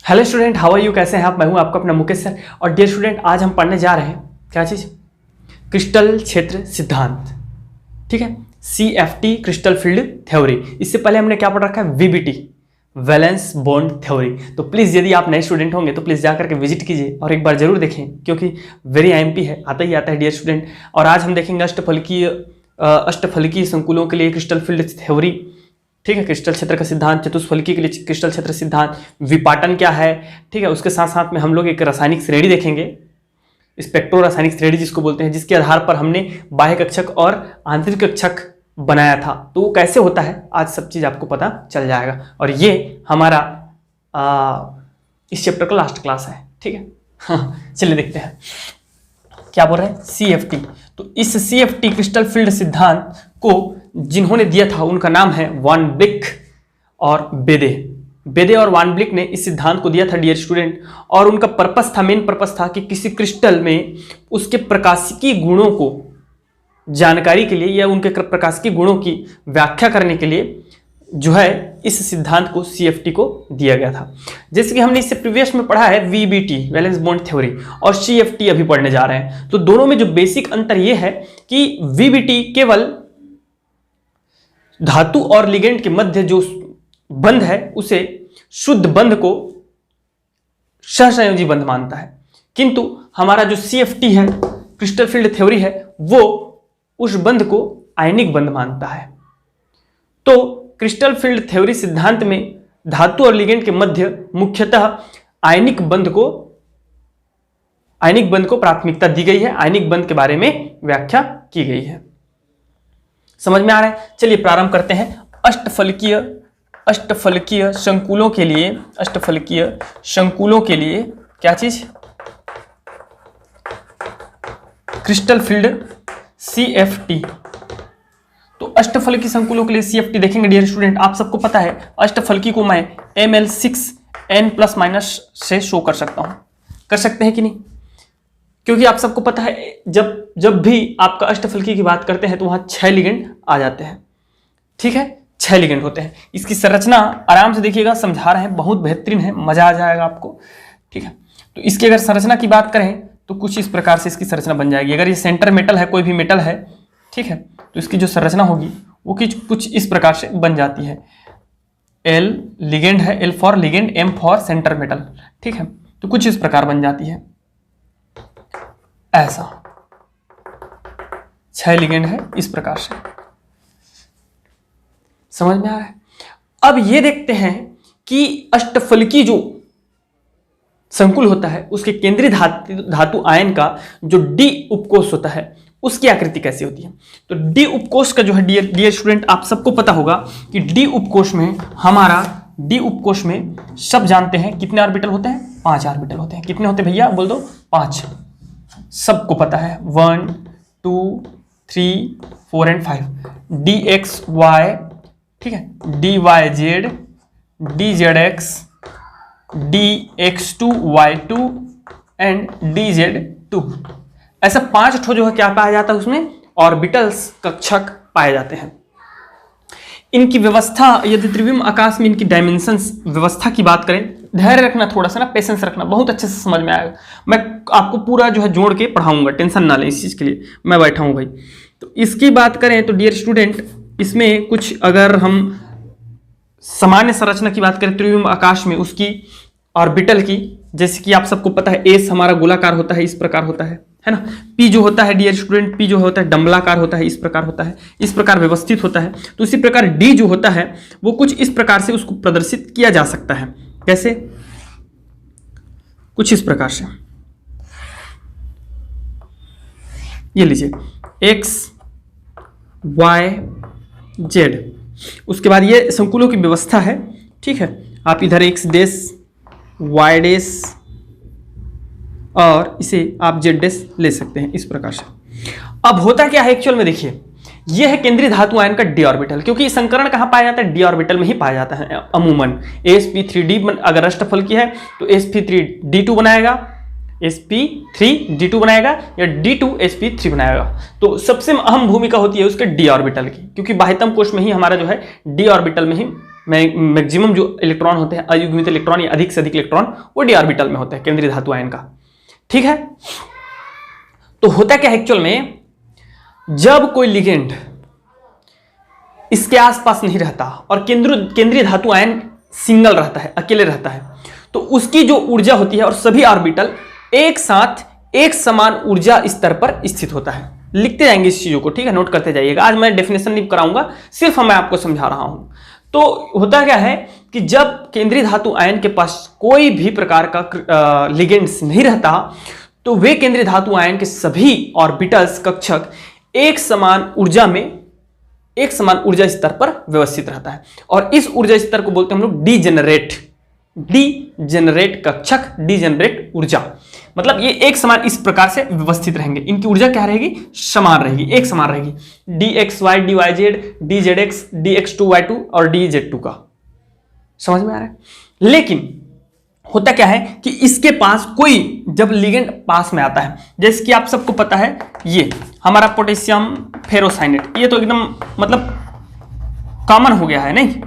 Hello student, how are you? कैसे हैं आप? मैं हूं आपका अपना मुकेश सर। और डियर स्टूडेंट, आज हम पढ़ने जा रहे हैं क्या चीज़? क्रिस्टल क्षेत्र सिद्धांत। ठीक है, CFT क्रिस्टल फील्ड थ्योरी। इससे पहले हमने क्या पढ़ रखा है? VBT valence bond theory. तो प्लीज़ यदि आप नए स्टूडेंट होंगे तो प्लीज़ जाकर के विजिट कीजिए और एक बार जरूर देखें, क्योंकि वेरी IMP है, आता ही आता है डियर स्टूडेंट। और आज हम देखेंगे अष्टफलकीय संकुलों के लिए क्रिस्टल फील्ड थ्योरी। ठीक है, क्रिस्टल क्षेत्र का सिद्धांत, चतुष्फलकी के लिए क्रिस्टल क्षेत्र सिद्धांत, विपाटन क्या है। ठीक है, उसके साथ साथ में हम लोग एक रासायनिक श्रेणी देखेंगे, स्पेक्ट्रो रासायनिक श्रेणी जिसको बोलते हैं, जिसके आधार पर हमने बाह्य कक्षक और आंतरिक कक्षक बनाया था। तो वो कैसे होता है, आज सब चीज आपको पता चल जाएगा। और ये हमारा इस चैप्टर का लास्ट क्लास है। ठीक है, चलिए देखते हैं क्या बोल रहे हैं। CFT, तो इस CFT क्रिस्टल फील्ड सिद्धांत को जिन्होंने दिया था उनका नाम है वान ब्लिक और बेदे। बेदे और वान ब्लिक ने इस सिद्धांत को दिया था डियर स्टूडेंट। और उनका पर्पस था, मेन पर्पस था कि किसी क्रिस्टल में उसके प्रकाशिकी गुणों को जानकारी के लिए या उनके प्रकाशिकी गुणों की व्याख्या करने के लिए जो है इस सिद्धांत को CFT को दिया गया था। जैसे कि हमने इससे प्रीवियस में पढ़ा है VBT वैलेंस बॉन्ड थ्योरी, और CFT अभी पढ़ने जा रहे हैं। तो दोनों में जो बेसिक अंतर यह है कि VBT केवल धातु और लिगेंड के मध्य जो बंध है उसे शुद्ध बंध को सहसंयोजी बंध मानता है, किंतु हमारा जो CFT है क्रिस्टल फील्ड थ्योरी है वो उस बंध को आयनिक बंध मानता है। तो क्रिस्टल फील्ड थ्योरी सिद्धांत में धातु और लिगेंड के मध्य मुख्यतः आयनिक बंध को प्राथमिकता दी गई है, आयनिक बंध के बारे में व्याख्या की गई है। समझ में आ रहा है? चलिए प्रारंभ करते हैं। अष्टफलकीय संकुलों के लिए क्या चीज? Crystal field CFT। तो अष्टफलकीय संकुलों के लिए CFT देखेंगे डियर स्टूडेंट। आप सबको पता है अष्टफलकी को मैं ML6N+- से शो कर सकता हूं, कर सकते हैं कि नहीं? क्योंकि आप सबको पता है जब भी आपका अष्टफलकी की बात करते हैं तो वहां 6 लिगेंड आ जाते हैं। ठीक है, 6 लिगेंड होते हैं। इसकी संरचना आराम से देखिएगा, समझा रहे हैं, बहुत बेहतरीन है, मजा आ जाएगा आपको। ठीक है, तो इसकी अगर संरचना की बात करें तो कुछ इस प्रकार से इसकी संरचना बन जाएगी। अगर ये सेंटर मेटल है, कोई भी मेटल है, ठीक है, तो इसकी जो संरचना होगी वो कुछ इस प्रकार से बन जाती है। L लिगेंड है, L for ligand, M for centre metal. ठीक है, तो कुछ इस प्रकार बन जाती है, ऐसा 6 लिगेंड है इस प्रकार से। समझ में आ रहा है? अब ये देखते हैं कि अष्टफलकी जो संकुल होता है उसके केंद्रीय धातु आयन का जो D उपकोष होता है उसकी आकृति कैसी होती है। तो D उपकोष का जो है डियर स्टूडेंट, आप सबको पता होगा कि D उपकोष में सब जानते हैं कितने ऑर्बिटल होते हैं? 5 ऑर्बिटल होते हैं। कितने होते हैं भैया? बोल दो। 5। सबको पता है, 1 2 3 4 एंड 5। DXY, ठीक है, DYZ, DZX, DX2Y2 and DZ2। ऐसा 5 ठो जो है क्या पाया जाता है उसमें? ऑर्बिटल्स, कक्षक पाए जाते हैं। इनकी व्यवस्था, यदि त्रिविम आकाश में इनकी डायमेंशंस व्यवस्था की बात करें, धैर्य रखना, थोड़ा सा ना पेशेंस रखना, बहुत अच्छे से समझ में आएगा। मैं आपको पूरा जो है जोड़ के पढ़ाऊंगा, टेंशन ना लें, इस चीज़ के लिए मैं बैठा हूँ भाई। तो इसकी बात करें तो डियर स्टूडेंट, इसमें कुछ अगर हम सामान्य संरचना की बात करें त्रिविम आकाश में, उसकी ऑर्बिटल की, जैसे कि आप सबको पता है एस हमारा गोलाकार होता है, इस प्रकार होता है ना। पी जो होता है डियर स्टूडेंट, पी जो होता है डंबलाकार होता है, इस प्रकार होता है, इस प्रकार व्यवस्थित होता है। तो इसी प्रकार डी जो होता है वो कुछ इस प्रकार से उसको प्रदर्शित किया जा सकता है। कैसे? कुछ इस प्रकार से, ये लीजिए X Y Z। उसके बाद ये संकुलों की व्यवस्था है। ठीक है, आप इधर X डैश Y डैश और इसे आप Z डैश ले सकते हैं इस प्रकार से। अब होता क्या है एक्चुअल में, देखिए यह है केंद्रीय धातु आयन का D ऑर्बिटल, क्योंकि संकरण कहां पाया जाता है? D ऑर्बिटल में ही पाया जाता है अमूमन। sp3d अगर अष्टफलकी है तो sp3d2 बनाएगा, sp3d2 बनाएगा या d2sp3 बनाएगा। तो सबसे अहम भूमिका होती है उसके d ऑर्बिटल की, क्योंकि बाह्यतम कोश में ही हमारा जो है d ऑर्बिटल में ही मैक्सिमम जो इलेक्ट्रॉन होते हैं, अयुग्मित इलेक्ट्रॉन या अधिक से अधिक इलेक्ट्रॉन, वो डी ऑर्बिटल में होते हैं केंद्रीय धातु आयन का। ठीक है, तो होता क्या है एक्चुअल में, जब कोई लिगेंड इसके आसपास नहीं रहता और केंद्रीय धातु आयन सिंगल रहता है, अकेले रहता है, तो उसकी जो ऊर्जा होती है और सभी ऑर्बिटल एक साथ एक समान ऊर्जा स्तर पर स्थित होता है। लिखते जाएंगे इस चीजों को, ठीक है, नोट करते जाइएगा। आज मैं डेफिनेशन नहीं कराऊंगा, सिर्फ मैं आपको समझा रहा हूं। तो होता क्या है कि जब केंद्रीय धातु आयन के पास कोई भी प्रकार का लिगेंड्स नहीं रहता, तो वे केंद्रीय धातु आयन के सभी ऑर्बिटल्स, कक्षक एक समान ऊर्जा स्तर पर व्यवस्थित रहता है। और इस ऊर्जा स्तर को बोलते हैं हम लोग डीजेनरेट कक्षक, डीजेनरेट ऊर्जा। मतलब ये एक समान इस प्रकार से व्यवस्थित रहेंगे, इनकी ऊर्जा क्या रहेगी, समान रहेगी, एक समान रहेगी। dxy dyz dzx dx2y2 और dz2 का समझ में आ रहा है। लेकिन होता क्या है कि इसके पास कोई जब लिगेंड पास में आता है, जैसे कि आप सबको पता है ये हमारा पोटेशियम फेरोसाइनेट, ये तो एकदम मतलब कॉमन हो गया है, नहीं,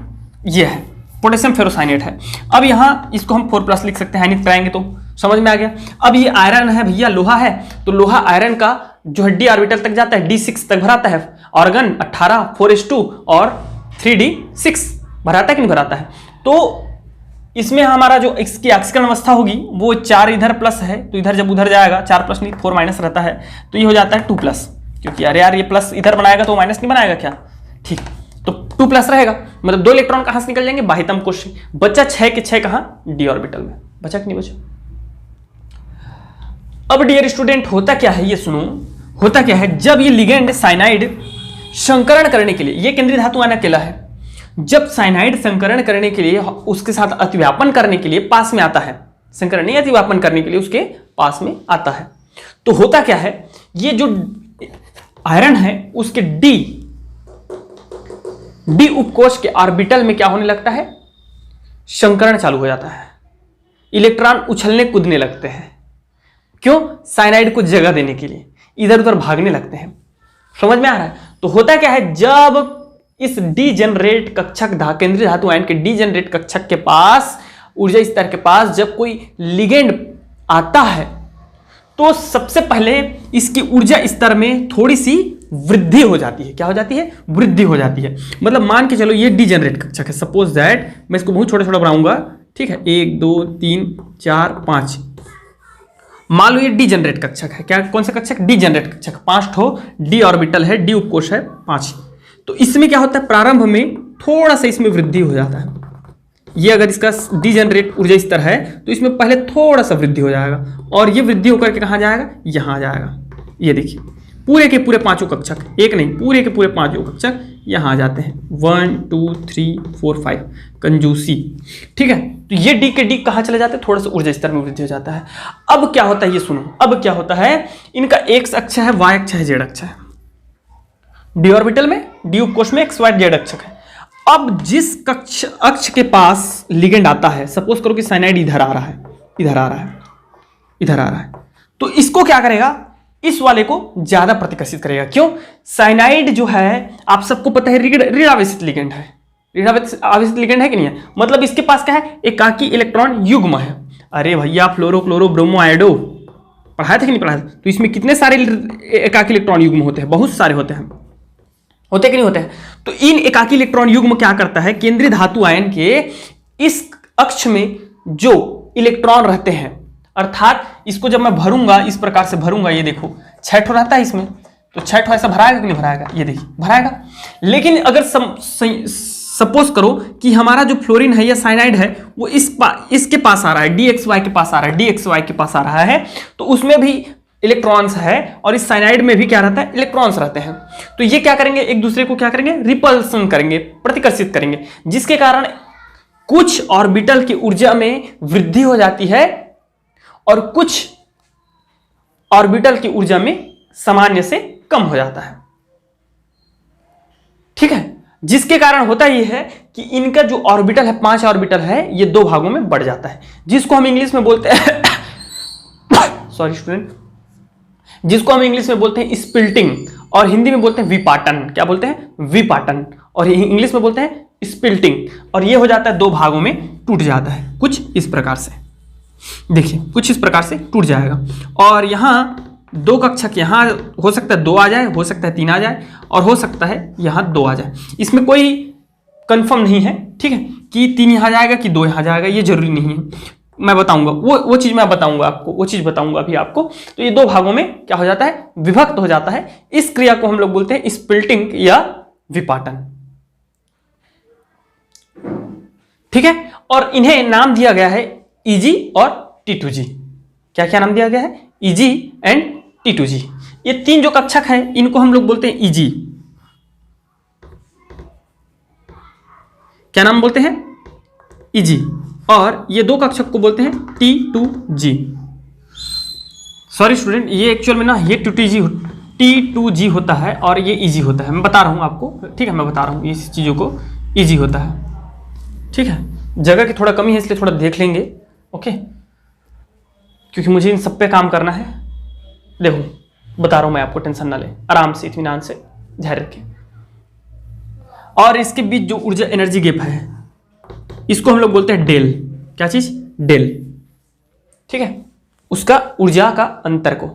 ये है पोटेशियम फेरोसाइनेट है। अब यहां इसको हम 4+ लिख सकते हैं, यानी कराएंगे तो समझ में आ गया। अब ये आयरन है भैया, लोहा है, तो लोहा आयरन का जो है डी ऑर्बिटल तक जाता है, d6 तक भराता है। ऑर्गन 18 4s2 और 3d6 भराता है कि नहीं भराता है। तो इसमें हमारा जो इसकी ऑक्सीकरण अवस्था होगी वो 4 इधर प्लस है, तो इधर जब उधर जाएगा 4+ नहीं 4- रहता है, तो ये हो जाता है 2+, क्योंकि अरे यार ये प्लस इधर बनाएगा तो माइनस नहीं बनाएगा क्या, ठीक, तो 2+ रहेगा। मतलब 2 इलेक्ट्रॉन कहां से निकल जाएंगे, बाह्यतम कोश से। बचा 6 के 6 कहां, डी ऑर्बिटल में। बचा कि नहीं बचा। अब डियर स्टूडेंट होता क्या है ये सुनो, होता क्या है जब ये लिगेंड साइनाइड संकरण करने के लिए, ये केंद्रीय धातु आयन अकेला है, जब साइनाइड संकरण करने के लिए उसके साथ अतिव्यापन करने के लिए पास में आता है, संकरण नहीं अतिव्यापन करने के लिए उसके पास में आता है, तो होता क्या है, ये जो आयरन है उसके डी उपकोश के ऑर्बिटल में क्या होने लगता है, संकरण चालू हो जाता है, इलेक्ट्रॉन उछलने कूदने लगते हैं। क्यों, साइनाइड को जगह देने के लिए इधर उधर भागने लगते हैं। समझ में आ रहा है। तो होता क्या है, जब इस डीजेनरेट कक्षक केंद्रीय धातु आयन के डीजेनरेट कक्षक के पास, ऊर्जा स्तर के पास जब कोई लिगेंड आता है, तो सबसे पहले इसकी ऊर्जा स्तर में थोड़ी सी वृद्धि हो जाती है। क्या हो जाती है, वृद्धि हो जाती है। मतलब मान के चलो ये डीजेनरेट कक्षक है, सपोज दैट मैं इसको बहुत छोटा छोटा बनाऊंगा, ठीक है, 1 2 3 4 5, मान लो ये डीजेनरेट कक्षक है। क्या, कौन सा कक्षक, डीजेनरेट कक्षक। 5 ठो डी ऑर्बिटल है, डी उपकोश है 5। तो इसमें क्या होता है, प्रारंभ में थोड़ा सा इसमें वृद्धि हो जाता है। ये अगर इसका डीजेनरेट ऊर्जा स्तर है तो इसमें पहले थोड़ा सा वृद्धि हो जाएगा, और ये वृद्धि होकर के कहाँ जाएगा, यहाँ जाएगा। ये देखिए पूरे के पूरे 5 कक्षक, एक नहीं पूरे के पूरे 5 कक्षक यहाँ आ जाते हैं। 1 2 3 4 5 कंजूसी, ठीक है। तो ये डी के डी कहाँ चले जाते हैं, थोड़ा सा ऊर्जा स्तर में वृद्धि हो जाता है। अब क्या होता है ये सुनो, अब क्या होता है, इनका एक्स अक्ष है, वाई अक्ष है, जेड अक्ष है। डी ऑर्बिटल में, डी उपकोश में एक्स वाई जेड अक्ष है। अब जिस कक्ष अक्ष के पास लिगेंड आता है, सपोज करो कि साइनाइड इधर आ रहा है, इधर आ रहा है, इधर आ रहा है, तो इसको क्या करेगा, इस वाले को ज्यादा प्रतिकर्षित करेगा। क्यों, साइनाइड जो है आप सबको पता है ऋणावेशित लिगेंड है, ऋणावेशित लिगेंड है कि नहीं है। मतलब इसके पास क्या है, एकाकी इलेक्ट्रॉन युग्म है। अरे भैया फ्लोरो क्लोरो ब्रोमो आयोडो पढ़ाया था कि नहीं पढ़ाया था। तो इसमें कितने सारे एकाकी इलेक्ट्रॉन युग्म होते हैं, बहुत सारे होते हैं, होते कि नहीं होते हैं। तो इन एकाकी इलेक्ट्रॉन युग्म क्या करता है, केंद्रीय धातु आयन के इस अक्ष में जो इलेक्ट्रॉन रहते हैं, अर्थात इसको जब मैं भरूंगा, इस प्रकार से भरूंगा, ये देखो 6 ठो रहता है इसमें, तो 6 ठो ऐसा भराएगा कि नहीं भराएगा, ये देखिए भराएगा। लेकिन अगर सपोज करो कि हमारा जो फ्लोरीन है या साइनाइड है वो इसके पास आ रहा है, डीएक्सवाई के पास आ रहा है, डीएक्सवाई के पास आ रहा है, तो उसमें भी इलेक्ट्रॉन्स है, और इस साइनाइड में भी क्या रहता है, इलेक्ट्रॉन्स रहते हैं। तो ये क्या करेंगे, एक दूसरे को क्या करेंगे, रिपल्सन करेंगे, प्रतिकर्षित करेंगे, जिसके कारण कुछ ऑर्बिटल की ऊर्जा में वृद्धि हो जाती है और कुछ ऑर्बिटल की ऊर्जा में सामान्य से कम हो जाता है। ठीक है, जिसके कारण होता यह है कि इनका जो ऑर्बिटल है, 5 ऑर्बिटल है, ये 2 भागों में बढ़ जाता है, जिसको हम इंग्लिश में बोलते हैं सॉरी स्टूडेंट, जिसको हम इंग्लिश में बोलते हैं स्पिल्टिंग, और हिंदी में बोलते हैं विपाटन। क्या बोलते हैं, विपाटन। और इंग्लिश में बोलते हैं स्प्लिटिंग, और ये हो जाता है दो भागों में टूट जाता है कुछ इस प्रकार से। देखिए कुछ इस प्रकार से टूट जाएगा, और यहाँ दो कक्षक यहाँ हो सकता है 2 आ जाए, हो सकता है 3 आ जाए, और हो सकता है यहाँ 2 आ जाए। इसमें कोई कंफर्म नहीं है, ठीक है, कि 3 यहाँ जाएगा कि 2 यहाँ जाएगा, ये जरूरी नहीं है। मैं बताऊंगा वो चीज मैं बताऊंगा आपको, वो चीज बताऊंगा अभी आपको। तो ये दो भागों में क्या हो जाता है, विभक्त हो जाता है। इस क्रिया को हम लोग बोलते हैं स्प्लिटिंग या विपाटन, ठीक है। और इन्हें नाम दिया गया है Eg और T2G। क्या क्या नाम दिया गया है, Eg एंड T2G। ये 3 जो कक्षक हैं इनको हम लोग बोलते हैं Eg। क्या नाम बोलते हैं, Eg। और ये 2 कक्षक को बोलते हैं T2G। सॉरी स्टूडेंट, ये एक्चुअल में ना ये T2G होता है और ये Eg होता है। मैं बता रहा हूं आपको, ठीक है, मैं बता रहा हूं इस चीजों को, Eg होता है, ठीक है। जगह की थोड़ा कमी है इसलिए थोड़ा देख लेंगे, ओके, क्योंकि मुझे इन सब पे काम करना है। देखो बता रहा हूं मैं आपको, टेंशन ना ले, आराम से इत्मीनान से धैर्य रखें। और इसके बीच जो ऊर्जा एनर्जी गैप है इसको हम लोग बोलते हैं डेल। क्या चीज, डेल, ठीक है, उसका ऊर्जा का अंतर को,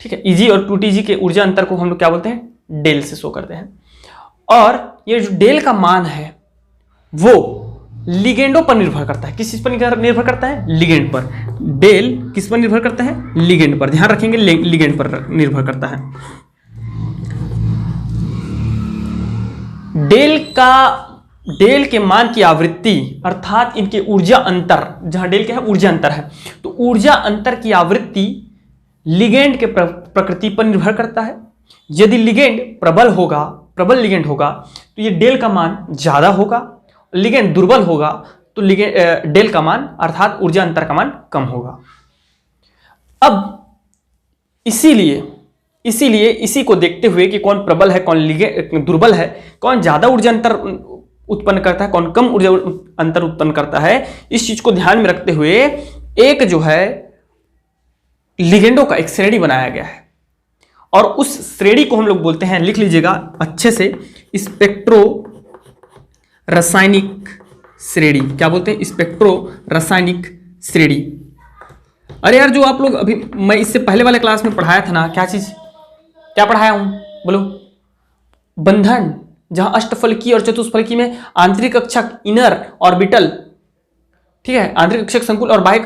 ठीक है। Eg और 2Tg के ऊर्जा अंतर को हम लोग क्या बोलते हैं, डेल से शो करते हैं। और ये जो डेल का मान है वो लिगेंडों पर निर्भर करता है। किस चीज पर निर्भर करता है, लिगेंड पर। डेल किस पर निर्भर करता है, लिगेंड पर। ध्यान रखेंगे, लिगेंड पर निर्भर करता है। डेल के मान की आवृत्ति अर्थात इनके ऊर्जा अंतर, जहां डेल क्या है, ऊर्जा अंतर है, तो ऊर्जा अंतर की आवृत्ति लिगेंड के प्रकृति पर निर्भर करता है। यदि लिगेंड प्रबल लिगेंड होगा तो ये डेल का मान ज्यादा होगा, लिगेंड दुर्बल होगा तो डेल का मान अर्थात ऊर्जा अंतर का मान कम होगा। अब इसीलिए इसी को देखते हुए कि कौन प्रबल है, कौन दुर्बल है, कौन ज्यादा ऊर्जा अंतर उत्पन्न करता है, कौन कम ऊर्जा अंतर उत्पन्न करता है, इस चीज को ध्यान में रखते हुए एक जो है लिगेंडों का एक श्रेणी बनाया गया है। और उस श्रेणी को हम लोग बोलते हैं, लिख लीजिएगा अच्छे से, स्पेक्ट्रो रासायनिक श्रेणी। क्या बोलते हैं, स्पेक्ट्रो रासायनिक श्रेणी। अरे यार, जो आप लोग अभी मैं इससे पहले वाले क्लास में पढ़ाया था ना, क्या चीज, क्या पढ़ाया हूं बोलो, बंधन, जहां अष्टफलकी और चतुष्फलकी में आंतरिक कक्षक इनर ऑर्बिटल, ठीक है, आंतरिक कक्षक संकुल और बाह्य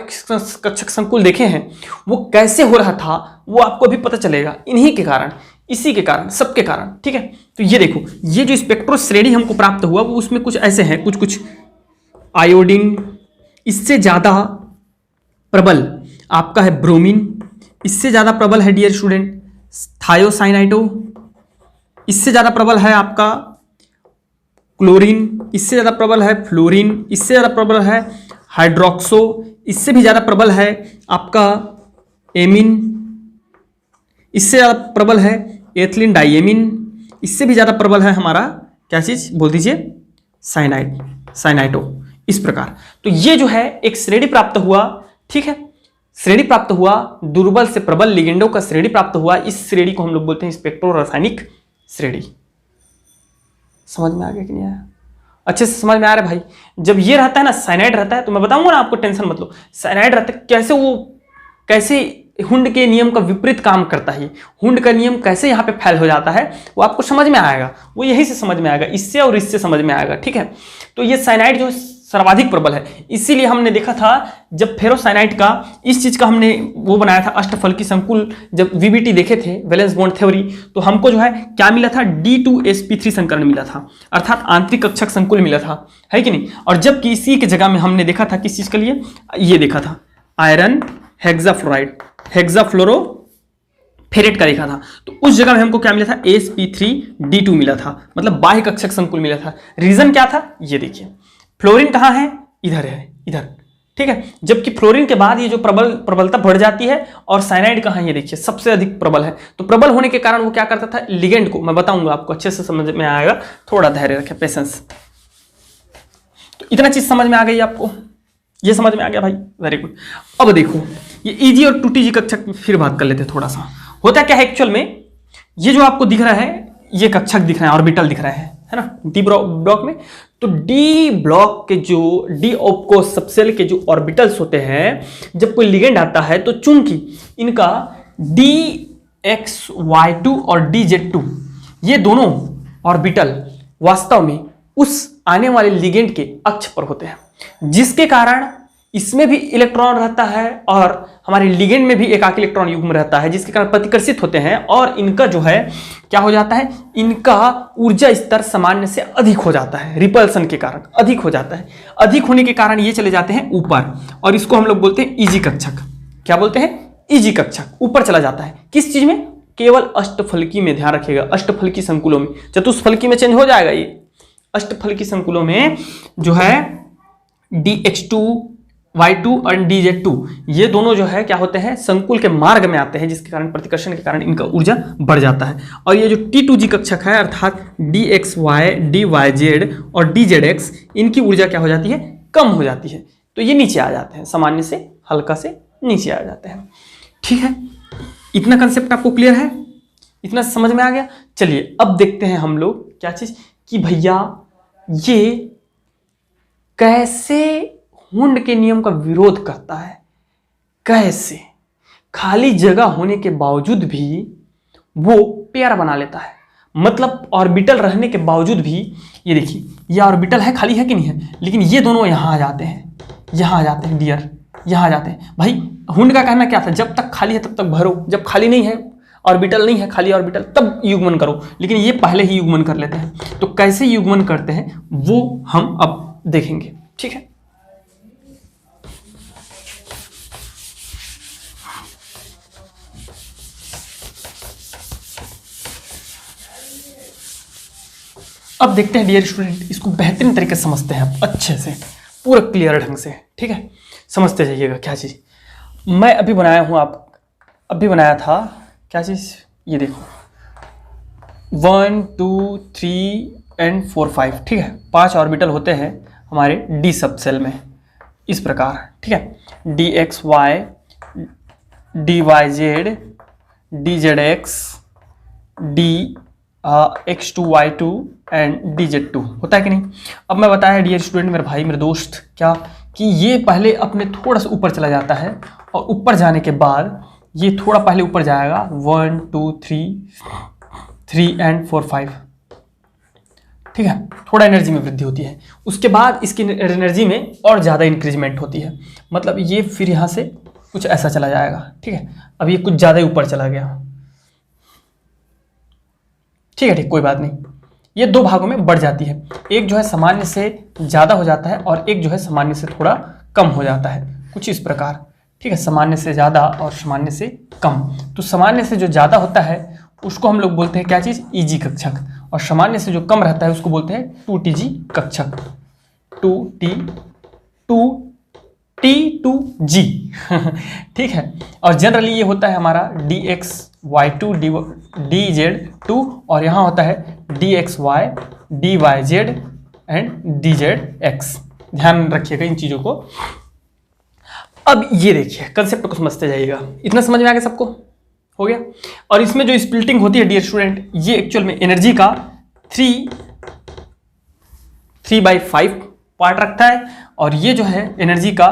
कक्षक संकुल देखे हैं, वो कैसे हो रहा था वो आपको अभी पता चलेगा, इन्हीं के कारण, इसी के कारण, सबके कारण, ठीक है। तो ये देखो, ये जो स्पेक्ट्रो श्रेणी हमको प्राप्त हुआ वो उसमें कुछ ऐसे हैं, कुछ आयोडीन, इससे ज्यादा प्रबल आपका है ब्रोमीन, इससे ज्यादा प्रबल है डियर स्टूडेंट थायोसाइनाइटो, इससे ज्यादा प्रबल है आपका क्लोरीन, इससे ज्यादा प्रबल है फ्लोरीन, इससे ज्यादा प्रबल है हाइड्रोक्सो, इससे भी ज्यादा प्रबल है आपका एमिन, इससे ज्यादा प्रबल है एथिलीन डाइएमिन, इससे भी ज्यादा प्रबल है हमारा क्या चीज बोल दीजिए, साइनाइटो। इस प्रकार तो ये जो है एक श्रेणी प्राप्त हुआ, ठीक है, श्रेणी प्राप्त हुआ, दुर्बल से प्रबल लिगेंडों का श्रेणी प्राप्त हुआ। इस श्रेणी को हम लोग बोलते हैं स्पेक्ट्रो रासायनिक श्रेणी। समझ में आ गया कि नहीं आया, अच्छे से समझ में आ रहा है भाई। जब ये रहता है ना, साइनाइड रहता है, तो मैं बताऊंगा ना आपको, टेंशन मत लो। साइनाइड रहता है, कैसे हुंड के नियम का विपरीत काम करता है, हुंड का नियम कैसे यहाँ पे फैल हो जाता है वो आपको समझ में आएगा, वो यही से समझ में आएगा, इससे और इससे समझ में आएगा, ठीक है। तो ये साइनाइड जो सर्वाधिक प्रबल है, इसीलिए हमने देखा था जब फेरोसाइनाइड का इस चीज का हमने वो बनाया था अष्टफलकी संकुल, जब वीबीटी देखे थे वैलेंस बॉन्ड थ्योरी, तो हमको जो है क्या मिला था, D2sp3 संकरण मिला था, अर्थात आंतरिक कक्षक संकुल मिला था, है कि नहीं। और जबकि इसी की जगह में हमने देखा था किस चीज के लिए, ये देखा था आयरन हेक्साफ्लोराइड, हेक्साफ्लोरोफेरेट का देखा था, तो उस जगह में हमको क्या मिला था, sp3d2 मिला था, मतलब बाह्य कक्षक संकुल मिला था। रीजन क्या था, ये देखिए, फ्लोरीन कहाँ है, इधर है, इधर, ठीक है। जबकि फ्लोरीन के बाद ये जो प्रबलता बढ़ जाती है, और साइनाइड कहाँ है, ये देखिए सबसे अधिक प्रबल है। तो प्रबल होने के कारण वो क्या करता था, लिगेंड को, मैं बताऊंगा आपको, अच्छे से समझ में आएगा, थोड़ा धैर्य रखें, पेशेंस। तो इतना चीज समझ में आ गई आपको, ये समझ में आ गया भाई, वेरी गुड। अब देखो ये Eg और 2Tg कक्षक फिर बात कर लेते हैं थोड़ा सा। होता क्या है एक्चुअल में, ये जो आपको दिख रहा है, ये कक्षक दिख रहा है, ऑर्बिटल दिख रहा है, है ना, डी ब्लॉक में। तो डी ब्लॉक के जो डी ऑप्को सबसेल के जो ऑर्बिटल्स होते हैं, जब कोई लिगेंड आता है तो चूंकि इनका DXY2 और DZ2 ये दोनों ऑर्बिटल वास्तव में उस आने वाले लिगेंड के अक्ष पर होते हैं, जिसके कारण इसमें भी इलेक्ट्रॉन रहता है और हमारे लिगेंड में भी एकाकी इलेक्ट्रॉन युग्म रहता है, जिसके कारण प्रतिकर्षित होते हैं और इनका जो है क्या हो जाता है, इनका ऊर्जा स्तर सामान्य से अधिक हो जाता है, रिपल्सन के कारण अधिक हो जाता है। अधिक होने के कारण ये चले जाते हैं ऊपर और इसको हम लोग बोलते हैं ईजी कक्षक। क्या बोलते हैं? ईजी कक्षक। ऊपर चला जाता है किस चीज में? केवल अष्टफलकी में, ध्यान रखिएगा, अष्टफलकी संकुलों में। चतुष्फलकी में चेंज हो जाएगा ये, अष्टफलकी संकुलों में जो है DX2Y2 और DZ2 ये दोनों जो है क्या होते हैं, संकुल के मार्ग में आते हैं, जिसके कारण प्रतिकर्षण के कारण इनका ऊर्जा बढ़ जाता है। और ये जो T2G कक्षक है अर्थात DXY, DYZ और DZX, इनकी ऊर्जा क्या हो जाती है, कम हो जाती है। तो ये नीचे आ जाते हैं, सामान्य से हल्का से नीचे आ जाते हैं। ठीक है, इतना कंसेप्ट आपको क्लियर है, इतना समझ में आ गया। चलिए अब देखते हैं हम लोग क्या चीज कि भैया ये कैसे हुंड के नियम का विरोध करता है। कैसे खाली जगह होने के बावजूद भी वो पेयर बना लेता है, मतलब ऑर्बिटल रहने के बावजूद भी। ये देखिए, ये ऑर्बिटल है, खाली है कि नहीं है, लेकिन ये दोनों यहां आ जाते हैं, यहां आ जाते हैं डियर, यहां आ जाते हैं। भाई हुंड का कहना क्या था, जब तक खाली है तब तक भरो, जब खाली नहीं है, ऑर्बिटल नहीं है, खाली ऑर्बिटल, तब युग्मन करो। लेकिन ये पहले ही युग्मन कर लेते हैं। तो कैसे युग्मन करते हैं वो हम अब देखेंगे। ठीक है, अब देखते हैं डियर स्टूडेंट, इसको बेहतरीन तरीके से समझते हैं अच्छे से, पूरा क्लियर ढंग से। ठीक है, समझते जाइएगा क्या चीज़ मैं अभी बनाया हूँ। आप अभी बनाया था क्या चीज़, ये देखो 1 2 3 एंड 4 5। ठीक है, 5 ऑर्बिटल होते हैं हमारे डी सब सेल में इस प्रकार। ठीक है, DXY, DYZ, DZX, DX2Y2 and DZ2 होता है कि नहीं। अब मैं बताया डियर स्टूडेंट, मेरे भाई मेरे दोस्त, क्या कि ये पहले अपने थोड़ा सा ऊपर चला जाता है और ऊपर जाने के बाद ये थोड़ा पहले ऊपर जाएगा 1 2 3 एंड 4 5। ठीक है, थोड़ा एनर्जी में वृद्धि होती है, उसके बाद इसकी एनर्जी में और ज़्यादा इंक्रीजमेंट होती है। मतलब ये फिर यहाँ से कुछ ऐसा चला जाएगा। ठीक है, अब ये कुछ ज़्यादा ही ऊपर चला गया। ठीक है, ठीक, कोई बात नहीं। ये दो भागों में बढ़ जाती है, एक जो है सामान्य से ज़्यादा हो जाता है और एक जो है सामान्य से थोड़ा कम हो जाता है, कुछ इस प्रकार। ठीक है, सामान्य से ज़्यादा और सामान्य से कम। तो सामान्य से जो ज़्यादा होता है उसको हम लोग बोलते हैं क्या चीज़, ईजी कक्षक, और सामान्य से जो कम रहता है उसको बोलते हैं 2TG कक्षक, 2T2G। ठीक है, और जनरली ये होता है हमारा DXY2 DZ2 और यहाँ होता है DXY DYZ एंड DZX। ध्यान रखिएगा इन चीज़ों को। अब ये देखिए, कंसेप्ट को समझते जाइएगा। इतना समझ में आ गया सबको, हो गया। और इसमें जो स्प्लिटिंग होती है डियर स्टूडेंट, ये एक्चुअल में एनर्जी का 3/5 पार्ट रखता है और ये जो है एनर्जी का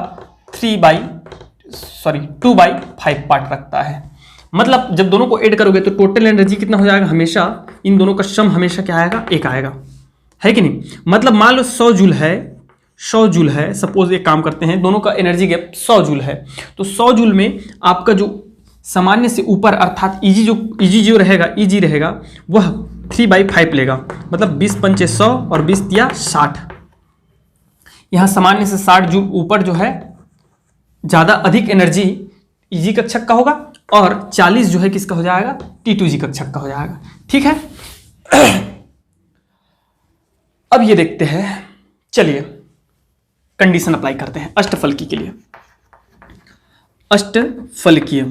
2/5 पार्ट रखता है। मतलब जब दोनों को ऐड करोगे तो टोटल एनर्जी कितना हो जाएगा, हमेशा इन दोनों का सम हमेशा क्या आएगा, 1 आएगा, है कि नहीं। मतलब मान लो 100 जूल है, सपोज एक काम करते हैं, दोनों का एनर्जी गैप 100 जूल है, तो 100 जूल में आपका जो सामान्य से ऊपर अर्थात ईजी रहेगा वह 3/5 लेगा। मतलब 20 पंचे 100 और 20 दिया 60। यहाँ सामान्य से 60 जूल ऊपर जो है ज़्यादा अधिक एनर्जी ईजी कक्षक का होगा और 40 जो है किसका हो जाएगा, T2G कक्षक का हो जाएगा। ठीक है, अब ये देखते हैं, चलिए कंडीशन अप्लाई करते हैं अष्टफलकी के लिए। अष्टफलकीय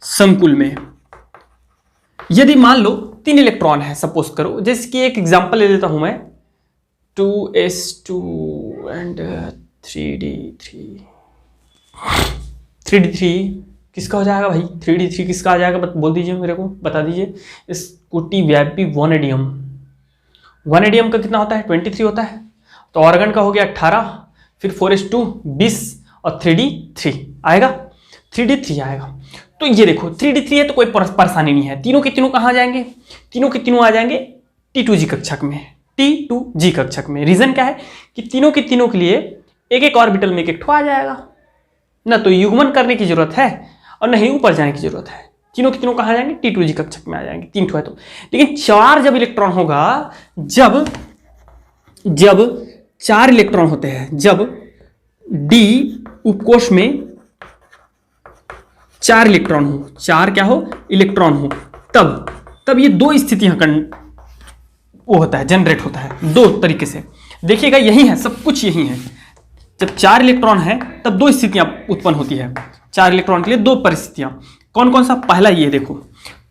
संकुल में यदि मान लो 3 इलेक्ट्रॉन है, सपोज करो, जैसे कि एक एग्जांपल ले लेता हूं मैं, 2s2 एंड 3d3 किसी किसका हो जाएगा भाई 3d3 किसका आ जाएगा, बोल दीजिए मेरे को, बता दीजिए। स्कूटी वीआईपी वनेडियम, वनेडियम का कितना होता है 23 होता है। तो ऑर्गन का हो गया 18, फिर 4s2 20 और 3d3 आएगा, 3d3 आएगा। तो ये देखो 3d3 है तो कोई परेशानी नहीं है। तीनों के तीनों कहाँ जाएंगे, तीनों के तीनों आ जाएंगे T2G कक्षक में, T2G कक्षक में। रीजन क्या है कि तीनों के तीनों के लिए एक एक ऑर्बिटल में एक एक ठो आ जाएगा, ना तो युग्मन करने की जरूरत है और नहीं ऊपर जाने की जरूरत है। तीनों के तीनों कहाँ जाएंगे T2G कक्षक में आ जाएंगे, 3 ठो है तो। लेकिन 4 जब इलेक्ट्रॉन होगा, जब 4 इलेक्ट्रॉन होते हैं, जब D उपकोष में 4 इलेक्ट्रॉन हो, 4 क्या हो इलेक्ट्रॉन हो, तब ये 2 स्थितियां वो होता है, जनरेट होता है 2 तरीके से। देखिएगा यही है, सब कुछ यही है। जब 4 इलेक्ट्रॉन है तब 2 स्थितियां उत्पन्न होती है। 4 इलेक्ट्रॉन के लिए 2 परिस्थितियां। कौन कौन सा, पहला ये देखो,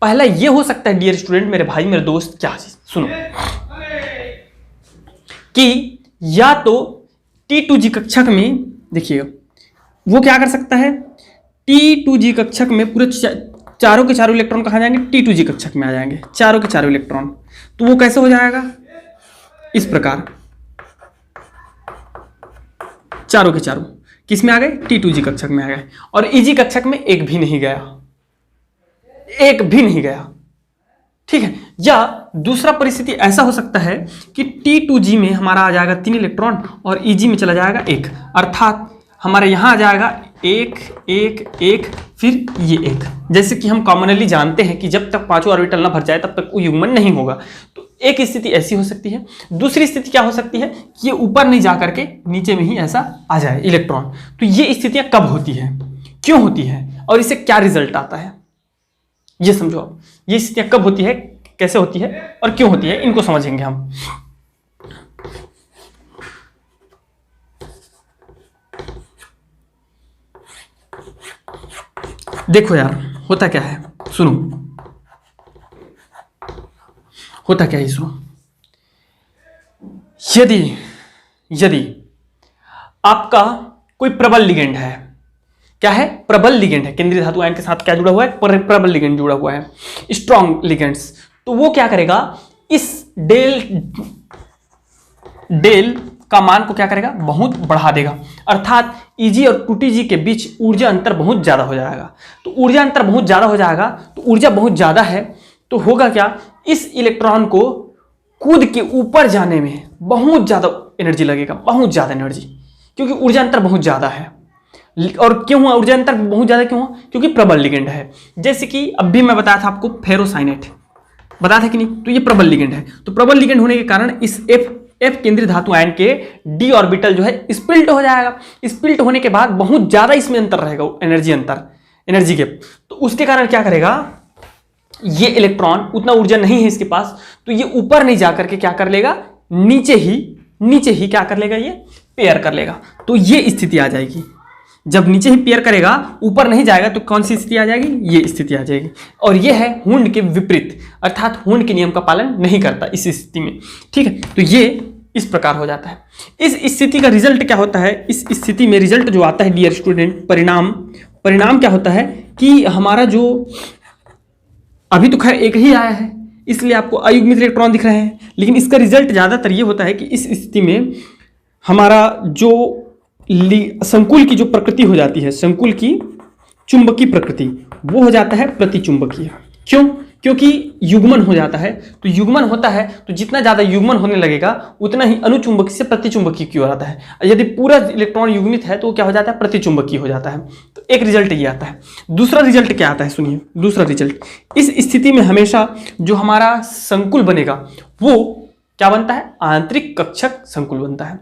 पहला ये हो सकता है डियर स्टूडेंट, मेरे भाई मेरे दोस्त, क्या चीज सुनो, कि या तो T2G कक्षक में देखिएगा वो क्या कर सकता है, T2G कक्षक में पूरे चारों के चारों इलेक्ट्रॉन कहाँ जाएंगे, T2G कक्षक में आ जाएंगे, चारों के चारों इलेक्ट्रॉन। तो वो कैसे हो जाएगा, इस प्रकार, चारों के चारों किस में आ गए, T2G कक्षक में आ गए। और EG कक्षक में एक भी नहीं गया, एक भी नहीं गया, ठीक है। या दूसरा परिस्थिति ऐसा हो सकता है कि T2G में हमारा आ जाएगा 3 इलेक्ट्रॉन और EG में चला जाएगा 1, अर्थात हमारे यहां आ जाएगा 1 1 1, फिर ये 1। जैसे कि हम कॉमनली जानते हैं कि जब तक पांचों ऑर्बिटल ना भर जाए तब तक वो युग्मन नहीं होगा। तो एक स्थिति ऐसी हो सकती है। दूसरी स्थिति क्या हो सकती है कि ये ऊपर नहीं जा करके नीचे में ही ऐसा आ जाए इलेक्ट्रॉन। तो ये स्थितियां कब होती है, क्यों होती है और इससे क्या रिजल्ट आता है, ये समझो आप। ये स्थितियां कब होती है, कैसे होती है और क्यों होती है, इनको समझेंगे हम। देखो यार होता क्या है, सुनो होता क्या है, सुनो। यदि आपका कोई प्रबल लिगेंड है, क्या है, प्रबल लिगेंड है, केंद्रीय धातु आयन के साथ क्या जुड़ा हुआ है, प्रबल लिगेंड जुड़ा हुआ है, स्ट्रॉन्ग लिगेंड्स। तो वो क्या करेगा, इस डेल का मान को क्या करेगा, बहुत बढ़ा देगा, अर्थात EG और 2TG के बीच ऊर्जा अंतर बहुत ज्यादा हो जाएगा। तो ऊर्जा अंतर बहुत ज्यादा हो जाएगा, तो ऊर्जा बहुत ज्यादा है तो होगा क्या, इस इलेक्ट्रॉन को कूद के ऊपर जाने में बहुत ज्यादा एनर्जी लगेगा, बहुत ज्यादा एनर्जी, क्योंकि ऊर्जा अंतर बहुत ज्यादा है। और क्यों हुआ ऊर्जा अंतर बहुत ज्यादा, क्यों हुआ, क्योंकि प्रबल लिगेंड है। जैसे कि अभी मैं बताया था आपको फेरोसाइनेट, बताया था कि नहीं, तो ये प्रबल लिगेंड है। तो प्रबल लिगेंड होने के कारण इस F केंद्रीय धातु आयन के D ऑर्बिटल जो है स्प्लिट हो जाएगा। स्प्लिट होने के बाद बहुत ज्यादा इसमें अंतर रहेगा, एनर्जी गैप। तो उसके कारण क्या करेगा, ये इलेक्ट्रॉन उतना ऊर्जा नहीं है इसके पास, तो ये ऊपर नहीं जाकर के क्या कर लेगा, नीचे ही क्या कर लेगा, ये पेयर कर लेगा। तो ये स्थिति आ जाएगी, जब नीचे ही पेयर करेगा ऊपर नहीं जाएगा तो कौन सी स्थिति आ जाएगी, ये स्थिति आ जाएगी। और ये है हुंड के विपरीत, अर्थात हुंड के नियम का पालन नहीं करता इस स्थिति में, ठीक है। तो ये इस प्रकार हो जाता है। इस स्थिति का रिजल्ट क्या होता है, इस स्थिति में रिजल्ट जो आता है डियर स्टूडेंट, परिणाम क्या होता है कि हमारा जो अभी तो खैर एक ही आया है इसलिए आपको अयुग्मित इलेक्ट्रॉन दिख रहे हैं, लेकिन इसका रिजल्ट ज्यादातर ये होता है कि इस स्थिति में हमारा जो संकुल की जो प्रकृति हो जाती है, संकुल की चुंबकीय प्रकृति, वो हो जाता है प्रतिचुंबकीय। क्यों, क्योंकि युग्मन हो जाता है। तो युग्मन होता है तो जितना ज्यादा युग्मन होने लगेगा उतना ही अनुचुंबकीय से प्रतिचुंबकीय की ओर आता है। यदि पूरा इलेक्ट्रॉन युग्मित है तो क्या हो जाता है, प्रतिचुंबकीय हो जाता है। तो एक रिजल्ट ये आता है। दूसरा रिजल्ट क्या आता है, सुनिए। दूसरा रिजल्ट, इस स्थिति में हमेशा जो हमारा संकुल बनेगा वो क्या बनता है, आंतरिक कक्षक संकुल बनता है।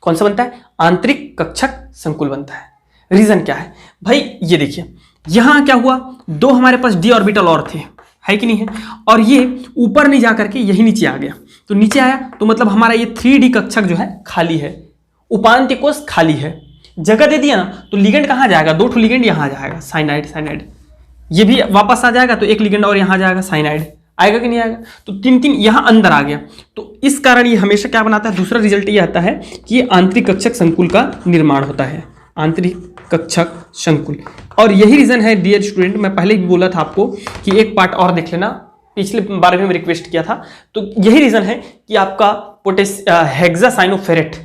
कौन सा बनता है, आंतरिक कक्षक संकुल बनता है। रीजन क्या है भाई, ये देखिए यहां क्या हुआ, दो हमारे पास d ऑर्बिटल और थे, है कि नहीं है, और ये ऊपर नहीं जाकर के यही नीचे आ गया। तो नीचे आया तो मतलब हमारा ये 3D कक्षक जो है खाली है, उपांत्य कोश खाली है, जगह दे दिया ना। तो लिगेंड कहाँ जाएगा, 2 लिगेंड यहाँ जाएगा, साइनाइड, ये भी वापस आ जाएगा, तो एक लिगेंड और यहाँ जाएगा, साइनाइड आएगा कि नहीं आएगा। तो 3 यहाँ अंदर आ गया। तो इस कारण ये हमेशा क्या बनाता है, दूसरा रिजल्ट ये आता है कि ये आंतरिक कक्षक संकुल का निर्माण होता है। आंतरिक कक्षक संकुल। और यही रीजन है डियर स्टूडेंट, मैं पहले भी बोला था आपको कि एक पार्ट और देख लेना, पिछले बार भी मैं रिक्वेस्ट किया था। तो यही रीजन है कि आपका हेक्सासाइनोफेरेट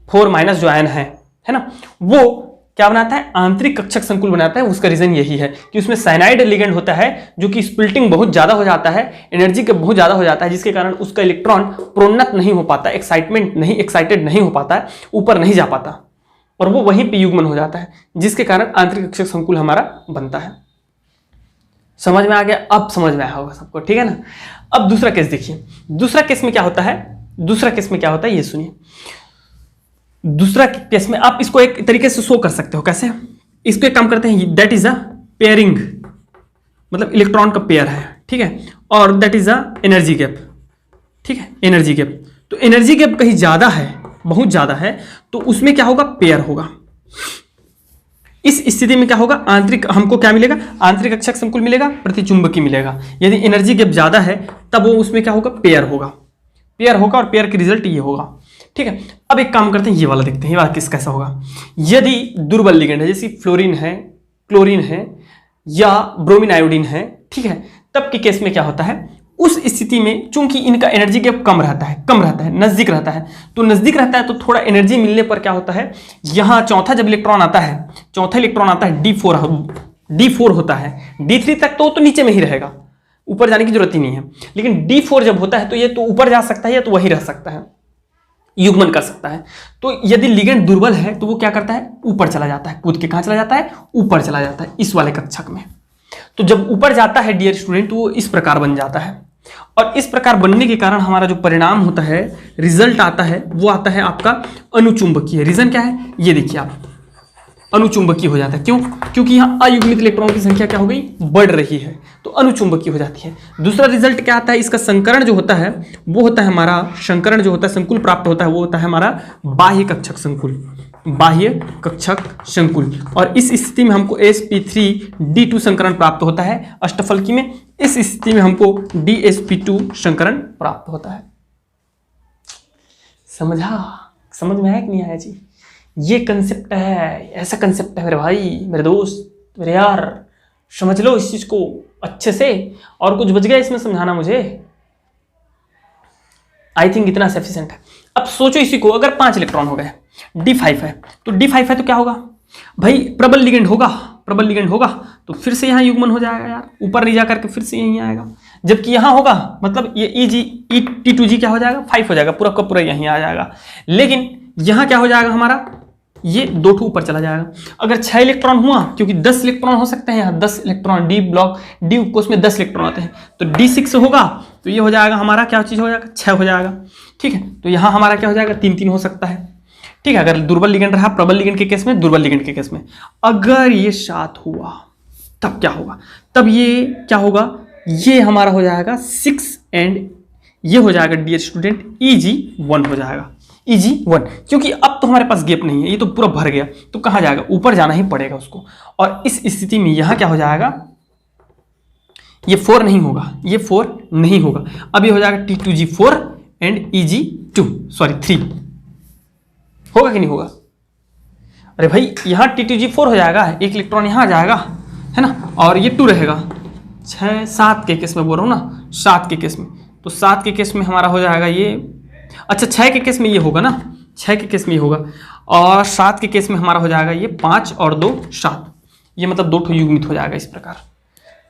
4- जो आयन है ना, वो क्या बनाता है, आंतरिक कक्षक संकुल बनाता है। उसका रीजन यही है कि उसमें साइनाइड लिगेंड होता है जो कि स्प्लिटिंग बहुत ज्यादा हो जाता है, एनर्जी का बहुत ज्यादा हो जाता है, जिसके कारण उसका इलेक्ट्रॉन प्रोन्नत नहीं हो पाता, एक्साइटेड नहीं हो पाता है, ऊपर नहीं जा पाता, और वो वहीं पे युग्मन हो जाता है, जिसके कारण आंतरिक कक्षक संकुल हमारा बनता है। समझ में आ गया? अब समझ में आया होगा सबको, ठीक है ना। अब दूसरा केस देखिए, दूसरा केस में क्या होता है, ये सुनिए। दूसरा केस में आप इसको एक तरीके से शो कर सकते हो, कैसे? इसको एक काम करते हैं, दैट इज अ पेयरिंग, मतलब इलेक्ट्रॉन का पेयर है, ठीक है, और that is a energy gap, ठीक है, एनर्जी गैप। तो एनर्जी गैप कहीं ज्यादा है, बहुत ज्यादा है, तो उसमें क्या होगा, पेयर होगा। इस स्थिति में क्या होगा, हमको क्या मिलेगा, आंतरिक कक्षक संकुल मिलेगा, प्रतिचुंबकी मिलेगा। यदि एनर्जी गैप ज्यादा है तब वो उसमें क्या होगा, पेयर होगा, और पेयर के रिजल्ट ये होगा, ठीक है। अब एक काम करते हैं, ये वाला देखते हैं, ये वाला किस कैसा होगा। यदि दुर्बल लिगेंड है, जैसे फ्लोरीन है, क्लोरीन है, या ब्रोमीन आयोडीन है, ठीक है, तब के केस में क्या होता है, उस स्थिति में चूंकि इनका एनर्जी गैप कम रहता है, नजदीक रहता है, तो नजदीक रहता है तो थोड़ा एनर्जी मिलने पर क्या होता है, यहां चौथा इलेक्ट्रॉन आता है D4 होता है। D3 तक तो नीचे में ही रहेगा, ऊपर जाने की जरूरत ही नहीं है, लेकिन D4 जब होता है तो ये तो ऊपर जा सकता है या तो वही रह सकता है, युग्मन कर सकता है। तो यदि लिगेंड दुर्बल है तो वो क्या करता है, ऊपर चला जाता है, कूद के कहां चला जाता है, ऊपर चला जाता है, इस वाले कक्षक में। तो जब ऊपर जाता है डियर स्टूडेंट, तो वो इस प्रकार बन जाता है, और इस प्रकार बनने के कारण हमारा जो परिणाम होता है, रिजल्ट आता है, वो आता है आपका अनुचुंबकीय। रीजन क्या है, ये देखिए आप, अनुचुंबकीय हो जाता है। क्यों? क्योंकि यहाँ अयुग्मित इलेक्ट्रॉन की संख्या क्या हो गई, बढ़ रही है, तो अनुचुंबकीय हो जाती है। दूसरा रिजल्ट क्या आता है, इसका संकरण जो होता है वो होता है हमारा, संकरण जो होता है, संकुल प्राप्त होता है, वो होता है हमारा बाह्य कक्षक संकुल, और इस स्थिति में हमको sp3d2 संकरण प्राप्त होता है अष्टफलकी में। इस स्थिति में हमको dsp2 संकरण प्राप्त होता है। समझ में आया कि नहीं आया जी? ये कंसेप्ट है, ऐसा कंसेप्ट है मेरे भाई, मेरे दोस्त, मेरे यार, समझ लो इस चीज को अच्छे से। और कुछ बच गया इसमें समझाना मुझे? आई थिंक इतना सफिशिएंट है। अब सोचो इसी को, अगर 5 इलेक्ट्रॉन हो गए, D5 है, तो D5 है तो क्या होगा भाई, प्रबल लिगेंड होगा, तो फिर से यहाँ युग्मन हो जाएगा यार, ऊपर नहीं जाकर के फिर से यहीं आएगा। जबकि यहाँ होगा, मतलब ये T2G क्या हो जाएगा, 5 हो जाएगा, पूरा का पूरा यहीं आ जाएगा। लेकिन यहाँ क्या हो जाएगा हमारा, ये 2 ऊपर चला जाएगा। अगर 6 इलेक्ट्रॉन हुआ, क्योंकि 10 इलेक्ट्रॉन हो सकते हैं यहाँ, 10 इलेक्ट्रॉन डी ब्लॉक, डी कोष में 10 इलेक्ट्रॉन आते हैं, तो D6 होगा, तो ये हो जाएगा हमारा क्या चीज हो जाएगा, 6 हो जाएगा, ठीक है। तो यहाँ हमारा क्या हो जाएगा, 3 हो सकता है, ठीक है। अगर दुर्बल लिगेंड रहा, प्रबल लिगेंड के केस में, दुर्बल लिगेंड के केस में अगर ये 7 हुआ, तब क्या होगा, तब ये क्या होगा, ये हमारा हो जाएगा 6 एंड ये हो जाएगा डियर स्टूडेंट Eg1 हो जाएगा, Eg1, क्योंकि अब तो हमारे पास गैप नहीं है, ये तो पूरा भर गया, तो कहाँ जाएगा, ऊपर जाना ही पड़ेगा उसको। और इस स्थिति में यहाँ क्या हो जाएगा, ये 4 नहीं होगा, ये 4 नहीं होगा, अब ये हो जाएगा T2G4 एंड Eg2, सॉरी 3 होगा कि नहीं होगा? अरे भाई यहाँ T2G4 हो जाएगा, 1 इलेक्ट्रॉन यहाँ आ जाएगा, है ना, और ये 2 रहेगा। 6-7 के केस में बोल रहा हूँ ना, 7 के केस में, तो 7 के केस में हमारा हो जाएगा ये, अच्छा 6 के केस में ये होगा ना, 6 के केस में ये होगा, और 7 के केस में हमारा हो जाएगा ये 5 और 2 7, ये मतलब 2 युग्मित हो जाएगा इस प्रकार।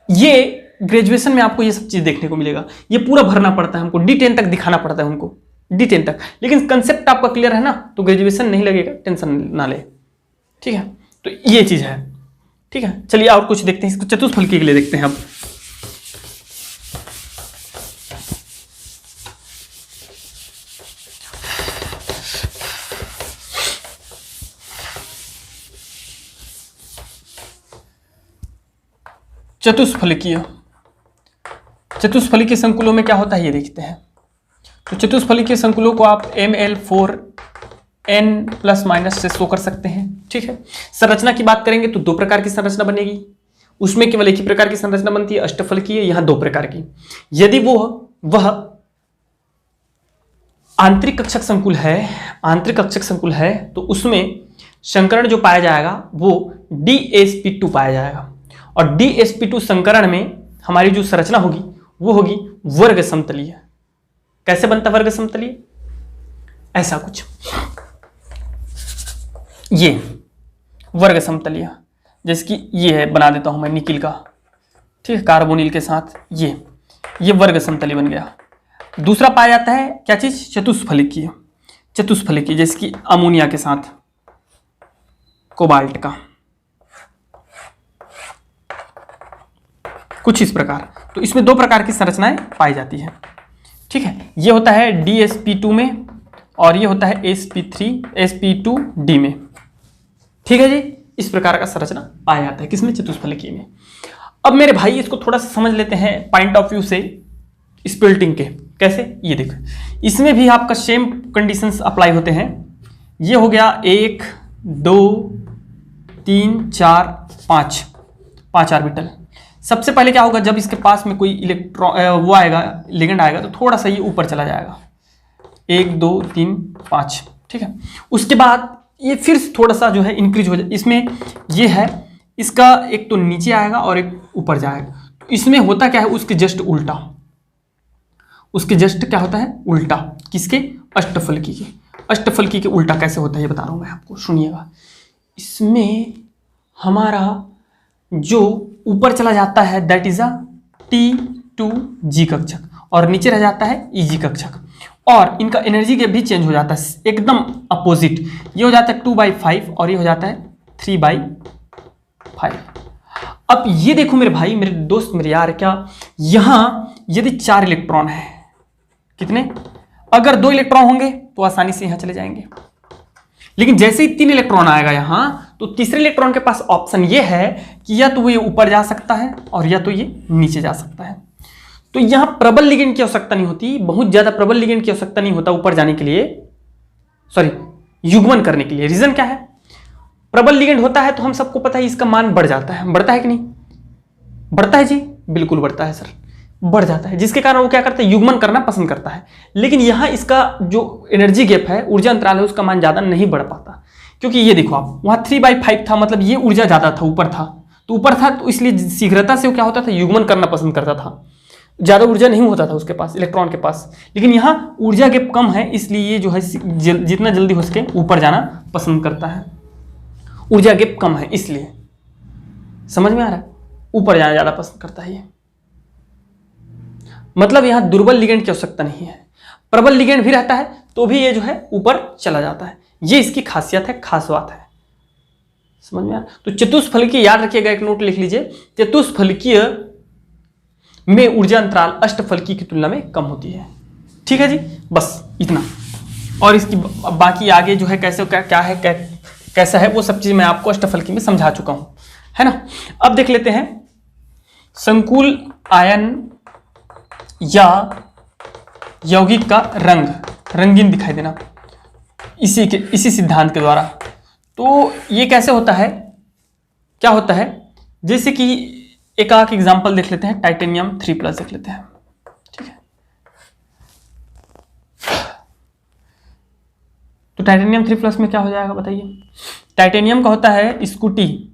ये ग्रेजुएशन में आपको ये सब चीज देखने को मिलेगा, ये पूरा भरना पड़ता है हमको, D10 तक दिखाना पड़ता है हमको, D10 तक। लेकिन कंसेप्ट आपका क्लियर है ना, तो ग्रेजुएशन नहीं लगेगा, टेंशन ना ले, ठीक है। तो ये चीज है, ठीक है। चलिए और कुछ देखते हैं, इसको चतुष्फलकी के लिए देखते हैं अब। चतुष्फलकीय संकुलों में क्या होता है ये देखते हैं। तो चतुष्फलकीय संकुलों को आप Ml4n+- से शो कर सकते हैं, ठीक है। संरचना की बात करेंगे तो 2 प्रकार की संरचना बनेगी, उसमें केवल एक ही प्रकार की संरचना बनती है, अष्टफलकीय, यहाँ 2 प्रकार की। यदि वह आंतरिक कक्षक संकुल है, तो उसमें संकरण जो पाया जाएगा वो DsP2 पाया जाएगा। और DsP2 संकरण में हमारी जो संरचना होगी वो होगी वर्ग समतलीय। कैसे बनता वर्ग समतलीय? ऐसा कुछ, ये वर्ग समतलीय, जैसे कि ये है, बना देता हूं मैं निकिल का, ठीक है, कार्बोनिल के साथ ये वर्ग समतलीय बन गया। दूसरा पाया जाता है क्या चीज? चतुष्फलकीय। चतुष्फलकीय जैसे कि अमोनिया के साथ कोबाल्ट का, कुछ इस प्रकार। तो इसमें दो प्रकार की संरचनाएं पाई जाती है, ठीक है। ये होता है DsP2 में और ये होता है sp2D में, ठीक है जी। इस प्रकार का संरचना पाया जाता है किसमें? चतुष्फलकीय में। अब मेरे भाई इसको थोड़ा सा समझ लेते हैं पॉइंट ऑफ व्यू से स्प्लिटिंग के। कैसे? ये देखो, इसमें भी आपका सेम कंडीशंस अप्लाई होते हैं। ये हो गया 1 2 3 4 5 ऑर्बिटल। सबसे पहले क्या होगा, जब इसके पास में कोई इलेक्ट्रॉन वो आएगा, लिगेंड आएगा, तो थोड़ा सा ये ऊपर चला जाएगा, 1 2 3 5, ठीक है। उसके बाद ये फिर थोड़ा सा जो है इंक्रीज हो जाए। इसमें ये है, इसका एक तो नीचे आएगा और एक ऊपर जाएगा। तो इसमें होता क्या है, उसके जस्ट उल्टा, उसके जस्ट क्या होता है? उल्टा। किसके? अष्टफलकी के। अष्टफलकी के उल्टा कैसे होता है ये बता रहा हूं मैं आपको, सुनिएगा। इसमें हमारा जो ऊपर चला जाता है दैट इज अ T2G कक्षक और नीचे रह जाता है EG कक्षक, और इनका एनर्जी गैप भी चेंज हो जाता है एकदम अपोजिट। ये हो जाता है 2/5 और ये हो जाता है 3/5। अब ये देखो मेरे भाई, मेरे दोस्त, मेरे यार, क्या यहां यदि 4 इलेक्ट्रॉन है, कितने? अगर 2 इलेक्ट्रॉन होंगे तो आसानी से यहां चले जाएंगे, लेकिन जैसे ही 3 इलेक्ट्रॉन आएगा यहां, तो तीसरे इलेक्ट्रॉन के पास ऑप्शन ये है कि या तो ये ऊपर जा सकता है और या तो ये नीचे जा सकता है। तो यहां प्रबल लिगेंड की आवश्यकता नहीं होती, बहुत ज्यादा प्रबल लिगेंड की आवश्यकता नहीं होता ऊपर जाने के लिए, सॉरी, युग्मन करने के लिए। रीजन क्या है? प्रबल लिगेंड होता है तो हम सबको पता है इसका मान बढ़ जाता है। बढ़ता है कि नहीं? बढ़ता है जी, बिल्कुल बढ़ता है सर, बढ़ जाता है, जिसके कारण वो क्या करता है? युग्मन करना पसंद करता है। लेकिन यहां इसका जो एनर्जी गैप है, ऊर्जा अंतराल है, उसका मान ज्यादा नहीं बढ़ पाता, क्योंकि ये देखो आप, वहां 3/5 था, मतलब ये ऊर्जा ज्यादा था, ऊपर था, तो इसलिए शीघ्रता से वो क्या होता था? युग्मन करना पसंद करता था, ज्यादा ऊर्जा नहीं होता था उसके पास, इलेक्ट्रॉन के पास। लेकिन यहाँ ऊर्जा गैप कम है, इसलिए ये जो है जितना जल्दी हो सके ऊपर जाना पसंद करता है। ऊर्जा गैप कम है इसलिए, समझ में आ रहा है? ऊपर जाना ज्यादा पसंद करता है ये। मतलब यहाँ दुर्बल लिगेंड की आवश्यकता नहीं है, प्रबल लिगेंड भी रहता है तो भी ये जो है ऊपर चला जाता है। ये इसकी खासियत है, खास बात है, समझ में आ रहा? तो चतुष्फलकीय याद रखिएगा, एक नोट लिख लीजिए, चतुष्फलकीय में ऊर्जा अंतराल अष्टफलकीय की तुलना में कम होती है, ठीक है जी। बस इतना, और इसकी बाकी आगे जो है कैसे क्या है कैसा है वो सब चीज मैं आपको अष्टफलकीय में समझा चुका हूं, है ना। अब देख लेते हैं संकुल आयन या यौगिक का रंगीन दिखाई देना इसी सिद्धांत के द्वारा। तो ये कैसे होता है, क्या होता है? जैसे कि एक आख एग्जांपल देख लेते हैं, टाइटेनियम 3+ देख लेते हैं, ठीक है। तो टाइटेनियम 3+ में क्या हो जाएगा बताइए? टाइटेनियम का होता है स्कूटी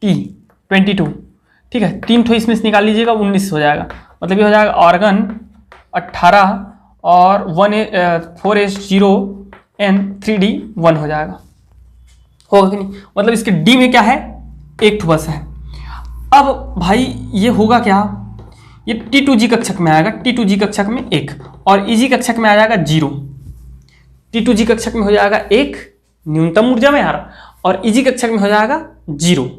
T22, ठीक है। 3 ठो इसमें से निकाल लीजिएगा, 19 हो जाएगा। मतलब ये हो जाएगा ऑर्गन 18 और 4s0n3d1 हो जाएगा, होगा कि नहीं? मतलब इसके डी में क्या है? 1 ठो बस है। अब भाई ये होगा क्या? ये T2G कक्षक में आएगा, T2G कक्षक में 1 और EG कक्षक में आ जाएगा 0। T2G कक्षक में हो जाएगा 1 न्यूनतम ऊर्जा में आ रहा, और EG कक्षक में हो जाएगा 0।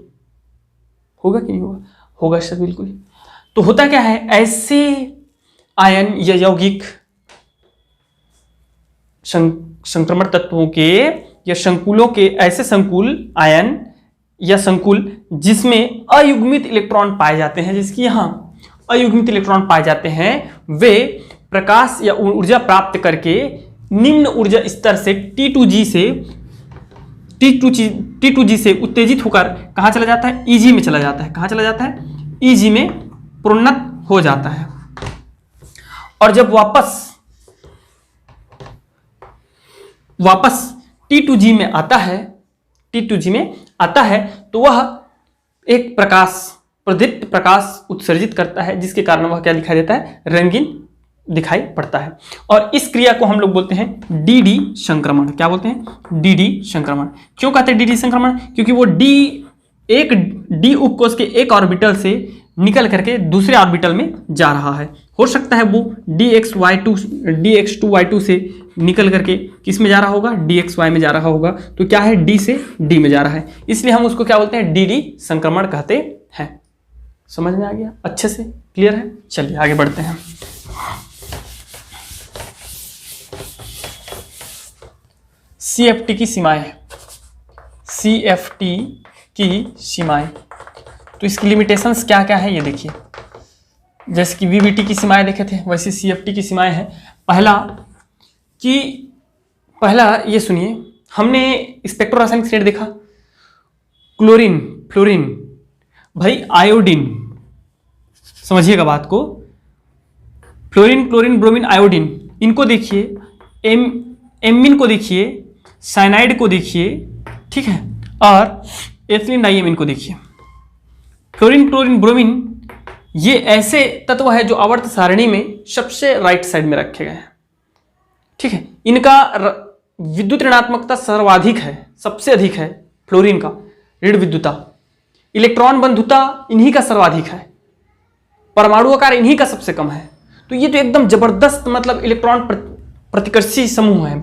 होगा कि नहीं होगा? होगा सर, बिल्कुल। तो होता क्या है, ऐसे आयन या यौगिक संक्रमण तत्वों के या संकुलों के, ऐसे संकुल आयन या संकुल जिसमें अयुग्मित इलेक्ट्रॉन पाए जाते हैं, जिसकी यहां अयुग्मित इलेक्ट्रॉन पाए जाते हैं, वे प्रकाश या ऊर्जा प्राप्त करके निम्न ऊर्जा स्तर से T2G से उत्तेजित होकर कहां चला जाता है? EG में चला जाता है। कहां चला जाता है? EG में प्रोन्नत हो जाता है। और जब वापस T2G में आता है T2G में आता है तो वह एक प्रदीप्त प्रकाश उत्सर्जित करता है, जिसके कारण वह क्या दिखाई देता है, रंगीन दिखाई पड़ता है। और इस क्रिया को हम लोग बोलते हैं डी संक्रमण। क्या बोलते हैं, डी संक्रमण। क्यों कहते हैं डी संक्रमण, क्योंकि वो एक डी उपकोष के एक ऑर्बिटल से निकल करके दूसरे ऑर्बिटल में जा रहा है। हो सकता है वो dx2y2 से निकल करके किस में जा रहा होगा, dxy में जा रहा होगा। तो क्या है, डी से डी में जा रहा है, इसलिए हम उसको क्या बोलते हैं, डी संक्रमण कहते हैं। समझ में आ गया, अच्छे से क्लियर है। चलिए आगे बढ़ते हैं। CFT की सीमाएं, CFT की सीमाएं, तो इसकी लिमिटेशंस क्या क्या है ये देखिए। जैसे कि VBT की सीमाएं देखे थे, वैसे CFT की सीमाएं हैं। पहला ये सुनिए, हमने स्पेक्ट्रोरासायनिक श्रेणी देखा, क्लोरीन, फ्लोरीन, भाई आयोडीन, समझिएगा बात को, फ्लोरीन, क्लोरीन, ब्रोमीन, आयोडीन, इनको देखिए, एमीन को देखिए, साइनाइड को देखिए, ठीक है, और एथिलीन डाइएमीन को देखिए। फ्लोरीन, क्लोरीन, ब्रोमीन ये ऐसे तत्व है जो आवर्त सारणी में सबसे राइट साइड में रखे गए हैं, ठीक है। इनका विद्युत ऋणात्मकता सर्वाधिक है, सबसे अधिक है फ्लोरीन का ऋण विद्युता, इलेक्ट्रॉन बंधुता इन्हीं का सर्वाधिक है, परमाणु आकार इन्हीं का सबसे कम है। तो ये तो एकदम जबरदस्त मतलब इलेक्ट्रॉन प्रतिकर्षी समूह है,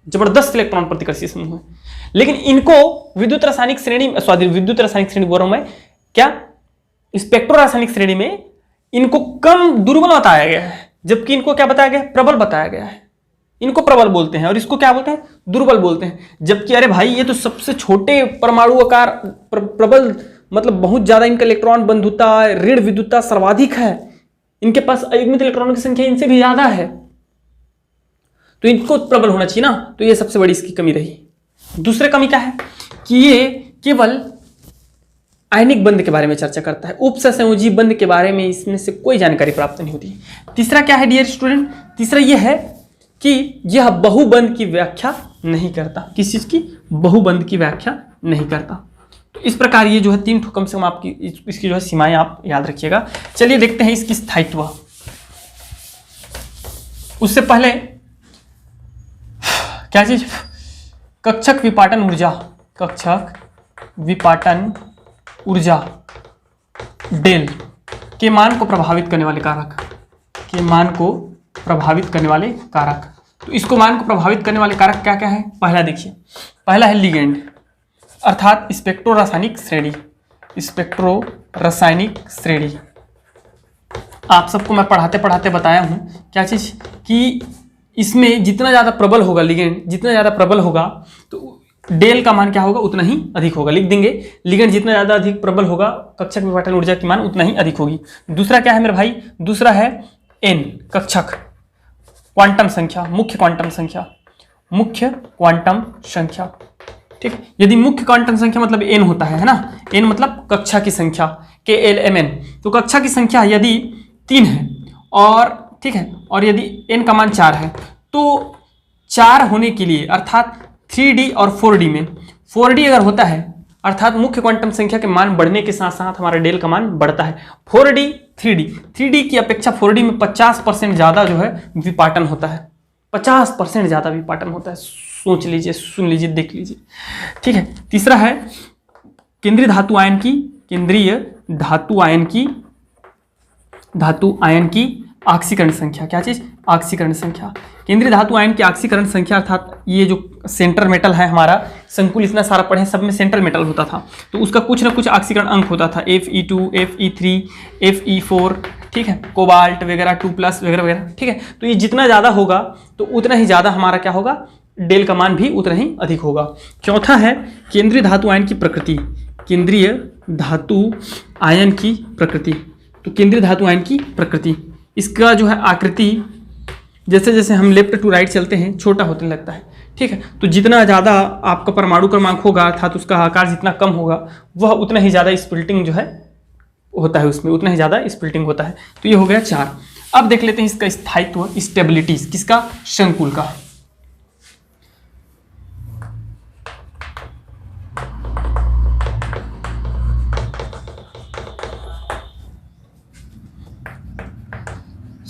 जबरदस्त इलेक्ट्रॉन प्रतिकर्षी समूह है। लेकिन इनको विद्युत रासायनिक श्रेणी बोल रहा हूं मैं, क्या स्पेक्ट्रो रासायनिक श्रेणी में इनको कम दुर्बल बताया गया है, जबकि इनको क्या बताया गया है, प्रबल बताया गया है। इनको प्रबल बोलते हैं और इसको क्या बोलते हैं, दुर्बल बोलते हैं। जबकि अरे भाई ये तो सबसे छोटे परमाणु आकार, प्रबल मतलब बहुत ज्यादा इनका इलेक्ट्रॉन बंधुता, ऋण विद्युतता सर्वाधिक है, इनके पास अयुग्मित इलेक्ट्रॉनों की संख्या इनसे भी ज्यादा है, तो इनको प्रबल होना चाहिए ना। तो ये सबसे बड़ी इसकी कमी रही। दूसरी कमी क्या है कि ये केवल आयनिक बंध के बारे में चर्चा करता है, उपसंयोजी बंध के बारे में इसमें से कोई जानकारी प्राप्त नहीं होती। तीसरा क्या है डियर स्टूडेंट, तीसरा यह है कि यह बहुबंध की व्याख्या नहीं करता। किस चीज की, बहुबंध की व्याख्या नहीं करता। तो इस प्रकार ये जो है तीन कम से कम आपकी इसकी जो है सीमाएं आप याद रखिएगा। चलिए देखते हैं इसकी स्थायित्व। उससे पहले क्या चीज, कक्षक विपाटन ऊर्जा, कक्षक विपाटन ऊर्जा डेल के मान को प्रभावित करने वाले कारक, के मान को प्रभावित करने वाले कारक। तो इसको मान को प्रभावित करने वाले कारक क्या क्या है, पहला देखिए, पहला है लिगेंड अर्थात स्पेक्ट्रो रासायनिक श्रेणी। स्पेक्ट्रो रासायनिक श्रेणी आप सबको मैं पढ़ाते पढ़ाते बताया हूं क्या चीज, कि इसमें जितना ज्यादा प्रबल होगा लिगेंड, जितना ज्यादा प्रबल होगा तो डेल का मान क्या होगा, उतना ही अधिक होगा। लिख देंगे, लिगेंड जितना ज्यादा अधिक प्रबल होगा कक्षक विपाटन ऊर्जा की मान उतना ही अधिक होगी। दूसरा क्या है मेरे भाई, दूसरा है एन, कक्षक क्वांटम संख्या, मुख्य क्वांटम संख्या, मुख्य क्वांटम संख्या, ठीक है। यदि मुख्य क्वांटम संख्या मतलब एन होता है ना, एन मतलब कक्षा की संख्या, KLMN, तो कक्षा की संख्या यदि 3 है और ठीक है, और यदि एन का मान 4 है तो 4 होने के लिए अर्थात 3D और 4D में, 4D अगर होता है अर्थात मुख्य क्वांटम संख्या के मान बढ़ने के साथ साथ हमारा डेल का मान बढ़ता है। 4D 3D की अपेक्षा 4D में 50% ज्यादा जो है विपाटन होता है, 50% ज्यादा विपाटन होता है। सोच लीजिए, सुन लीजिए, देख लीजिए, ठीक है। तीसरा है केंद्रीय धातु आयन की, केंद्रीय धातु आयन की, धातु आयन की ऑक्सीकरण संख्या। क्या चीज, ऑक्सीकरण संख्या। केंद्रीय धातु आयन की ऑक्सीकरण संख्या अर्थात ये जो सेंट्रल मेटल है हमारा, संकुल इतना सारा पढ़े, सब में सेंट्रल मेटल होता था तो उसका कुछ ना कुछ ऑक्सीकरण अंक होता था, Fe2, Fe3, Fe4, ठीक है, कोबाल्ट वगैरह 2+ वगैरह वगैरह, ठीक है। तो ये जितना ज्यादा होगा तो उतना ही ज्यादा हमारा क्या होगा, डेल का मान भी उतना ही अधिक होगा। चौथा है केंद्रीय धातु आयन की प्रकृति, केंद्रीय धातु आयन की प्रकृति। तो केंद्रीय धातु आयन की प्रकृति, इसका जो है आकृति जैसे जैसे हम लेफ्ट टू राइट चलते हैं छोटा होने लगता है, ठीक है। तो जितना ज़्यादा आपका परमाणु क्रमांक होगा अर्थात उसका आकार जितना कम होगा वह उतना ही ज़्यादा स्प्लिटिंग जो है होता है, उसमें उतना ही ज़्यादा स्प्लिटिंग होता है। तो ये हो गया 4। अब देख लेते हैं इसका स्थायित्व, स्टेबिलिटी किसका, संकुल का।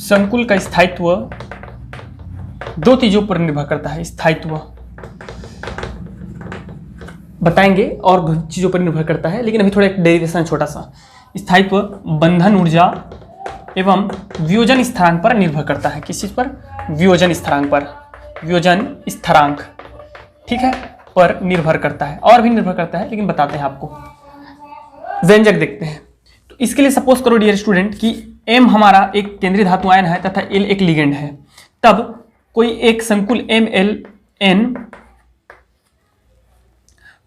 संकुल का स्थायित्व दो चीजों पर निर्भर करता है। स्थायित्व बताएंगे और चीजों पर निर्भर करता है, लेकिन अभी थोड़ा एक डेरिवेशन छोटा सा। स्थायित्व बंधन ऊर्जा एवं वियोजन स्थिरांक पर निर्भर करता है। किस चीज पर? वियोजन स्थिरांक पर, वियोजन स्थिरांक, ठीक है, पर निर्भर करता है। और भी निर्भर करता है, लेकिन बताते हैं आपको। व्यंजक देखते हैं। तो इसके लिए सपोज करो डियर स्टूडेंट कि M हमारा एक केंद्रीय धातु आयन है तथा L एक लिगेंड है। तब कोई एक संकुल MLN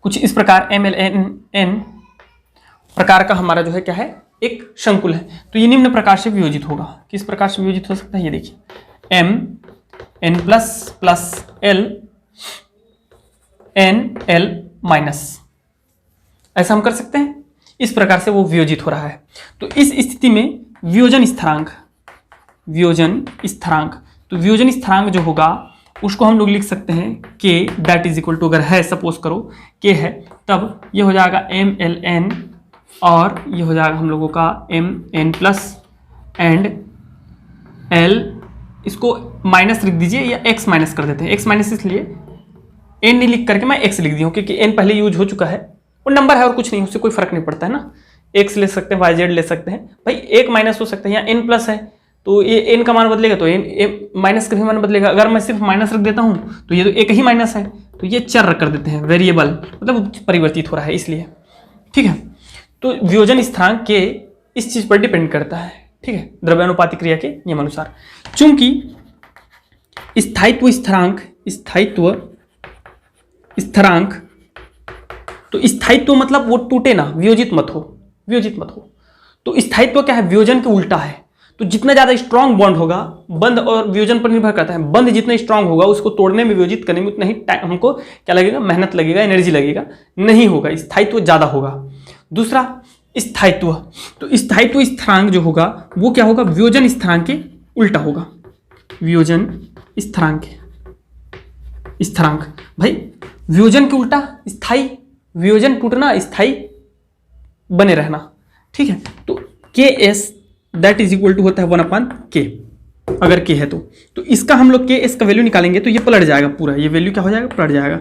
कुछ इस प्रकार MLN प्रकार का हमारा जो है क्या है, एक संकुल है। तो ये निम्न प्रकार से वियोजित होगा। किस प्रकार से वियोजित हो सकता है? ये देखिए, MN plus L NL minus, ऐसा हम कर सकते हैं। इस प्रकार से वो वियोजित हो रहा है। तो इस स्थिति में वियोजन स्थिरांक, तो वियोजन स्थिरांक जो होगा उसको हम लोग लिख सकते हैं K that is equal to, अगर है सपोज करो K है, तब ये हो जाएगा MLN और ये हो जाएगा हम लोगों का MN प्लस एंड L, इसको माइनस लिख दीजिए या X माइनस कर देते हैं। X माइनस इसलिए N नहीं लिख करके मैं X लिख दी हूँ, क्योंकि N पहले यूज हो चुका है, वो नंबर है और कुछ नहीं, उससे कोई फर्क नहीं पड़ता है ना। X ले सकते हैं, YZ ले सकते हैं, भाई एक माइनस हो सकता है, यहाँ N प्लस है तो ये N का मान बदलेगा तो N माइनस का भी मान बदलेगा। अगर मैं सिर्फ माइनस रख देता हूँ तो ये तो एक ही माइनस है, तो ये चर कर देते हैं, वेरिएबल, मतलब परिवर्तित हो रहा है इसलिए, ठीक है। तो वियोजन स्थिरांक के इस चीज पर डिपेंड करता है, ठीक है, द्रव्यानुपाती क्रिया के नियम अनुसार। चूंकि स्थायित्व स्थिरांक, तो स्थायित्व मतलब वो टूटे ना, वियोजित मत हो। तो स्थायित्व क्या है? वियोजन के उल्टा है। तो जितना ज्यादा स्ट्रांग बॉन्ड होगा, बंध और वियोजन पर निर्भर करता है, बंध जितना स्ट्रांग होगा उसको तोड़ने में, वियोजित करने में उतना ही टाइम हमको क्या लगेगा, मेहनत लगेगा, एनर्जी लगेगा, नहीं होगा, स्थायित्व ज्यादा होगा। दूसरा स्थायित्व, तो स्थायित्व स्थिरांक जो होगा वो क्या होगा, वियोजन स्थिरांक के उल्टा होगा। वियोजन स्थिरांक भाई वियोजन के उल्टा स्थायी, वियोजन टूटना, स्थायी बने रहना, ठीक है। तो KS that is equal to होता है 1/K, अगर K है तो इसका हम लोग KS का वैल्यू निकालेंगे तो ये पलट जाएगा पूरा, ये वैल्यू क्या हो जाएगा, पलट जाएगा।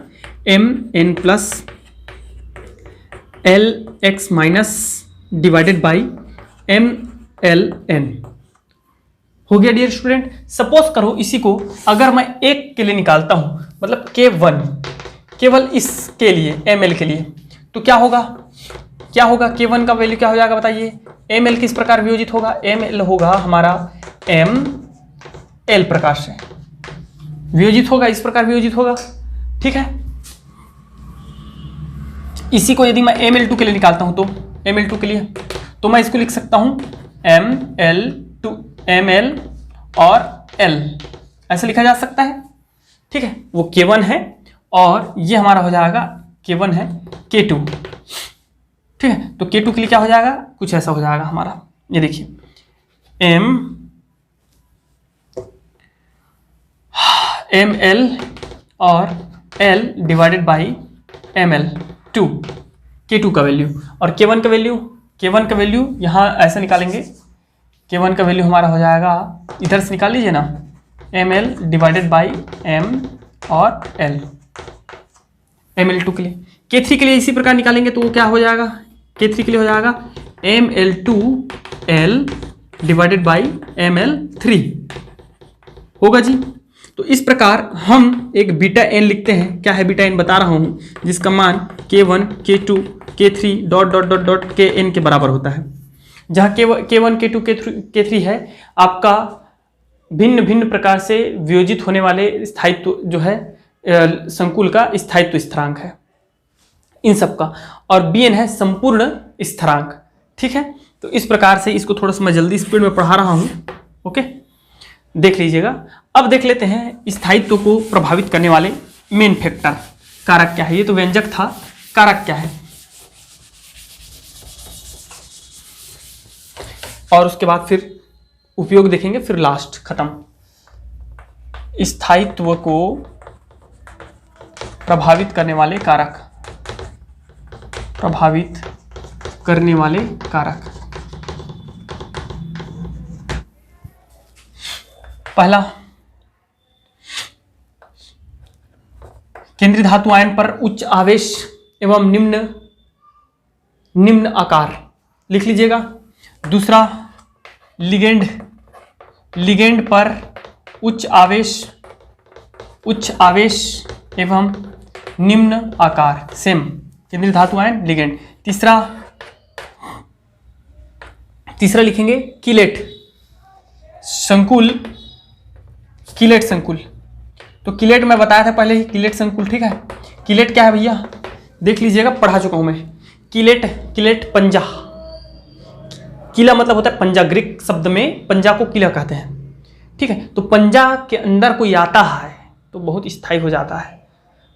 MN plus LX minus divided by MLN हो गया डियर स्टूडेंट। सपोज करो इसी को अगर मैं एक के लिए निकालता हूं, मतलब K1 केवल इसके लिए, ML के लिए, तो क्या होगा K1 का वैल्यू क्या हो जाएगा बताइए। ML किस प्रकार वियोजित होगा, ML होगा हमारा ML प्रकार से वियोजित होगा, इस प्रकार वियोजित होगा, ठीक है। इसी को यदि मैं ML2 के लिए निकालता हूं, तो ML2 के लिए तो मैं इसको लिख सकता हूं ML2, ML और L, ऐसे लिखा जा सकता है, ठीक है। वो K1 है और ये हमारा हो जाएगा K1 है K2, ठीक है। तो K2 के लिए क्या हो जाएगा, कुछ ऐसा हो जाएगा हमारा, ये देखिए ML और L divided by ML2, K2 का वैल्यू, और K1 का वैल्यू यहाँ ऐसे निकालेंगे। K1 का वैल्यू हमारा हो जाएगा, इधर से निकाल लीजिए ना, ML डिवाइडेड बाई M और L, ML2 के लिए। K3 के लिए इसी प्रकार निकालेंगे तो वो क्या हो जाएगा, K3 के लिए हो जाएगा ML2L डिवाइडेड बाई ML3 होगा जी। तो इस प्रकार हम एक बीटा n लिखते हैं, क्या है बीटा n बता रहा हूं, जिसका मान K1 K2 K3 dot dot dot dot Kn के बराबर होता है। जहाँ K1 K2 K3 है आपका भिन्न भिन्न प्रकार से वियोजित होने वाले स्थायित्व जो है संकुल का स्थायित्व स्थिरांक है इन सब का, और Bn है संपूर्ण स्थिरांक, ठीक है। तो इस प्रकार से इसको थोड़ा सा मैं जल्दी स्पीड में पढ़ा रहा हूं, ओके, देख लीजिएगा। अब देख लेते हैं स्थायित्व को प्रभावित करने वाले मेन फैक्टर, कारक क्या है। ये तो व्यंजक था, कारक क्या है, और उसके बाद फिर उपयोग देखेंगे, फिर लास्ट खत्म। स्थायित्व को प्रभावित करने वाले कारक, प्रभावित करने वाले कारक। पहला, केंद्रीय धातु आयन पर उच्च आवेश एवं निम्न आकार लिख लीजिएगा। दूसरा, लिगेंड पर उच्च आवेश एवं निम्न आकार, सेम केंद्रीय धातु आयन लिगेंड। तीसरा लिखेंगे कीलेट संकुल। तो कीलेट मैं बताया था पहले ही, कीलेट संकुल, ठीक है। कीलेट क्या है भैया, देख लीजिएगा, पढ़ा चुका हूं मैं। कीलेट पंजा, कीला मतलब होता है पंजा, ग्रीक शब्द में पंजा को कीला कहते हैं, ठीक है। तो पंजा के अंदर कोई आता है तो बहुत स्थायी हो जाता है।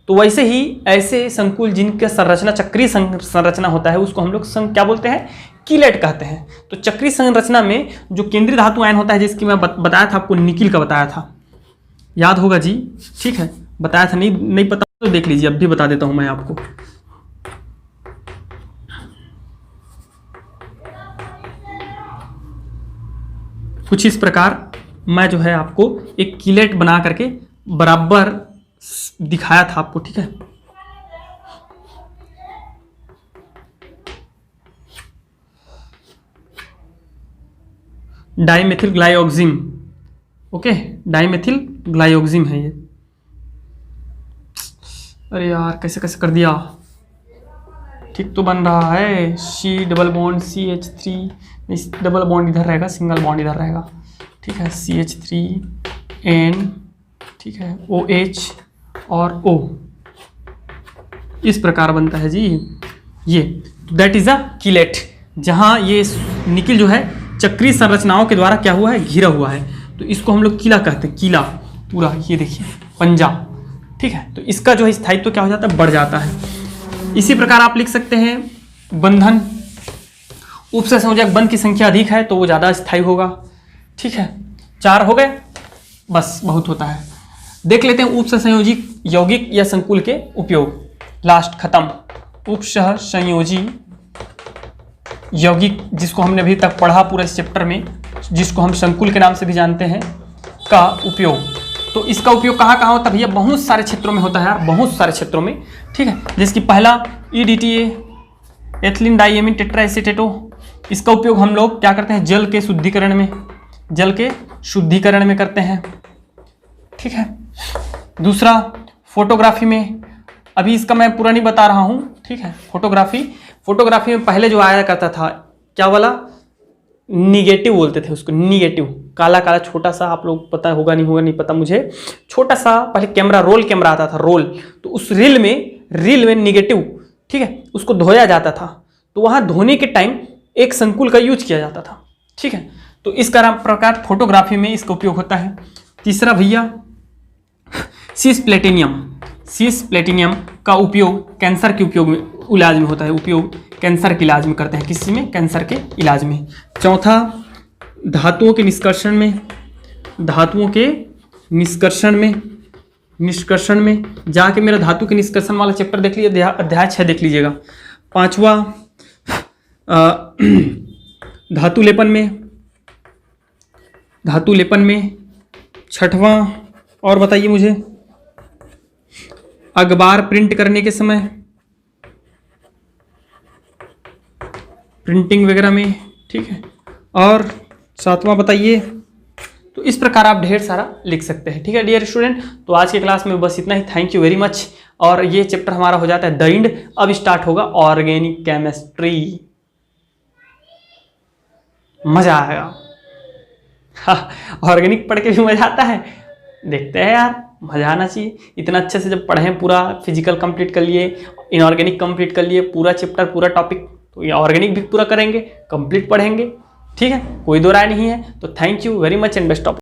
तो वैसे ही ऐसे संकुल जिनका संरचना चक्रीय संरचना होता है उसको हम लोग क्या बोलते हैं, कीलेट कहते हैं। तो चक्रीय संरचना में जो केंद्रीय धातु आयन होता है, जिसकी मैं बताया था आपको, निकिल का बताया था, याद होगा जी, ठीक है, बताया था। नहीं पता तो देख लीजिए, अब भी बता देता हूं मैं आपको। कुछ इस प्रकार मैं जो है आपको एक कीलेट बना करके बराबर दिखाया था आपको, ठीक है। डाइमेथिल ग्लाइऑक्सिम, ओके, डाइमेथिल ग्लाइऑक्सिम है ये। अरे यार कैसे कर दिया, ठीक तो बन रहा है। C double bond CH3, double bond इधर रहेगा, सिंगल बॉन्ड इधर रहेगा, ठीक है। CH3N, ठीक है, OH और O, इस प्रकार बनता है जी ये। दैट इज अ कीलेट, जहां ये निकिल जो है चक्रीय संरचनाओं के द्वारा क्या हुआ है, घिरा हुआ है। तो इसको हम लोग कीला कहते हैं, कीला पूरा, ये देखिए पंजा, ठीक है। तो इसका जो है स्थायित्व तो क्या हो जाता है, बढ़ जाता है। इसी प्रकार आप लिख सकते हैं बंधन, उपसंयोजक बंध की संख्या अधिक है तो वो ज़्यादा स्थायी होगा, ठीक है। 4 हो गए, बस बहुत होता है। देख लेते हैं उपसंयोजी यौगिक या संकुल के उपयोग, लास्ट खत्म। उपसंयोजी यौगिक, जिसको हमने अभी तक पढ़ा पूरा इस चैप्टर में, जिसको हम संकुल के नाम से भी जानते हैं, का उपयोग। तो इसका उपयोग कहाँ कहाँ होता है भैया, बहुत सारे क्षेत्रों में होता है यार, बहुत सारे क्षेत्रों में, ठीक है। जैसे कि पहला EDTA, एथिलीन डाइएमीन टेट्राएसीटेटो, इसका उपयोग हम लोग क्या करते हैं, जल के शुद्धिकरण में करते हैं, ठीक है। दूसरा, फोटोग्राफी में, अभी इसका मैं पूरा नहीं बता रहा हूँ, ठीक है। फोटोग्राफी में पहले जो आया करता था, क्या वाला, निगेटिव बोलते थे उसको, निगेटिव, काला काला छोटा सा, आप लोग पता होगा नहीं पता मुझे, छोटा सा पहले कैमरा, रोल कैमरा आता था, रोल। तो उस रील में निगेटिव, ठीक है, उसको धोया जाता था। तो वहाँ धोने के टाइम एक संकुल का यूज किया जाता था, ठीक है। तो इस प्रकार फोटोग्राफी में इसका उपयोग होता है। तीसरा भैया, सीस प्लेटिनियम का उपयोग कैंसर के इलाज में होता है, उपयोग कैंसर के इलाज में करते हैं, किसी में, कैंसर के इलाज में। चौथा, धातुओं के निष्कर्षण में जाके मेरा धातु के निष्कर्षण वाला चैप्टर देख लीजिए, अध्याय 6 देख लीजिएगा। पांचवा, धातु लेपन में। छठवां, और बताइए मुझे, अखबार प्रिंट करने के समय, प्रिंटिंग वगैरह में, ठीक है। और सातवां बताइए। तो इस प्रकार आप ढेर सारा लिख सकते हैं, ठीक है डियर स्टूडेंट। तो आज के क्लास में बस इतना ही, थैंक यू वेरी मच। और ये चैप्टर हमारा हो जाता है द एंड। अब स्टार्ट होगा ऑर्गेनिक केमिस्ट्री, मजा आएगा। ऑर्गेनिक पढ़ के भी मजा आता है, देखते हैं यार, मजा आना चाहिए। इतना अच्छे से जब पढ़ें, पूरा फिजिकल कंप्लीट कर लिए, इनऑर्गेनिक कंप्लीट कर लिए, पूरा चैप्टर, पूरा टॉपिक, तो ये ऑर्गेनिक भी पूरा करेंगे, कंप्लीट पढ़ेंगे, ठीक है, कोई दो राय नहीं है। तो thank you very much and best of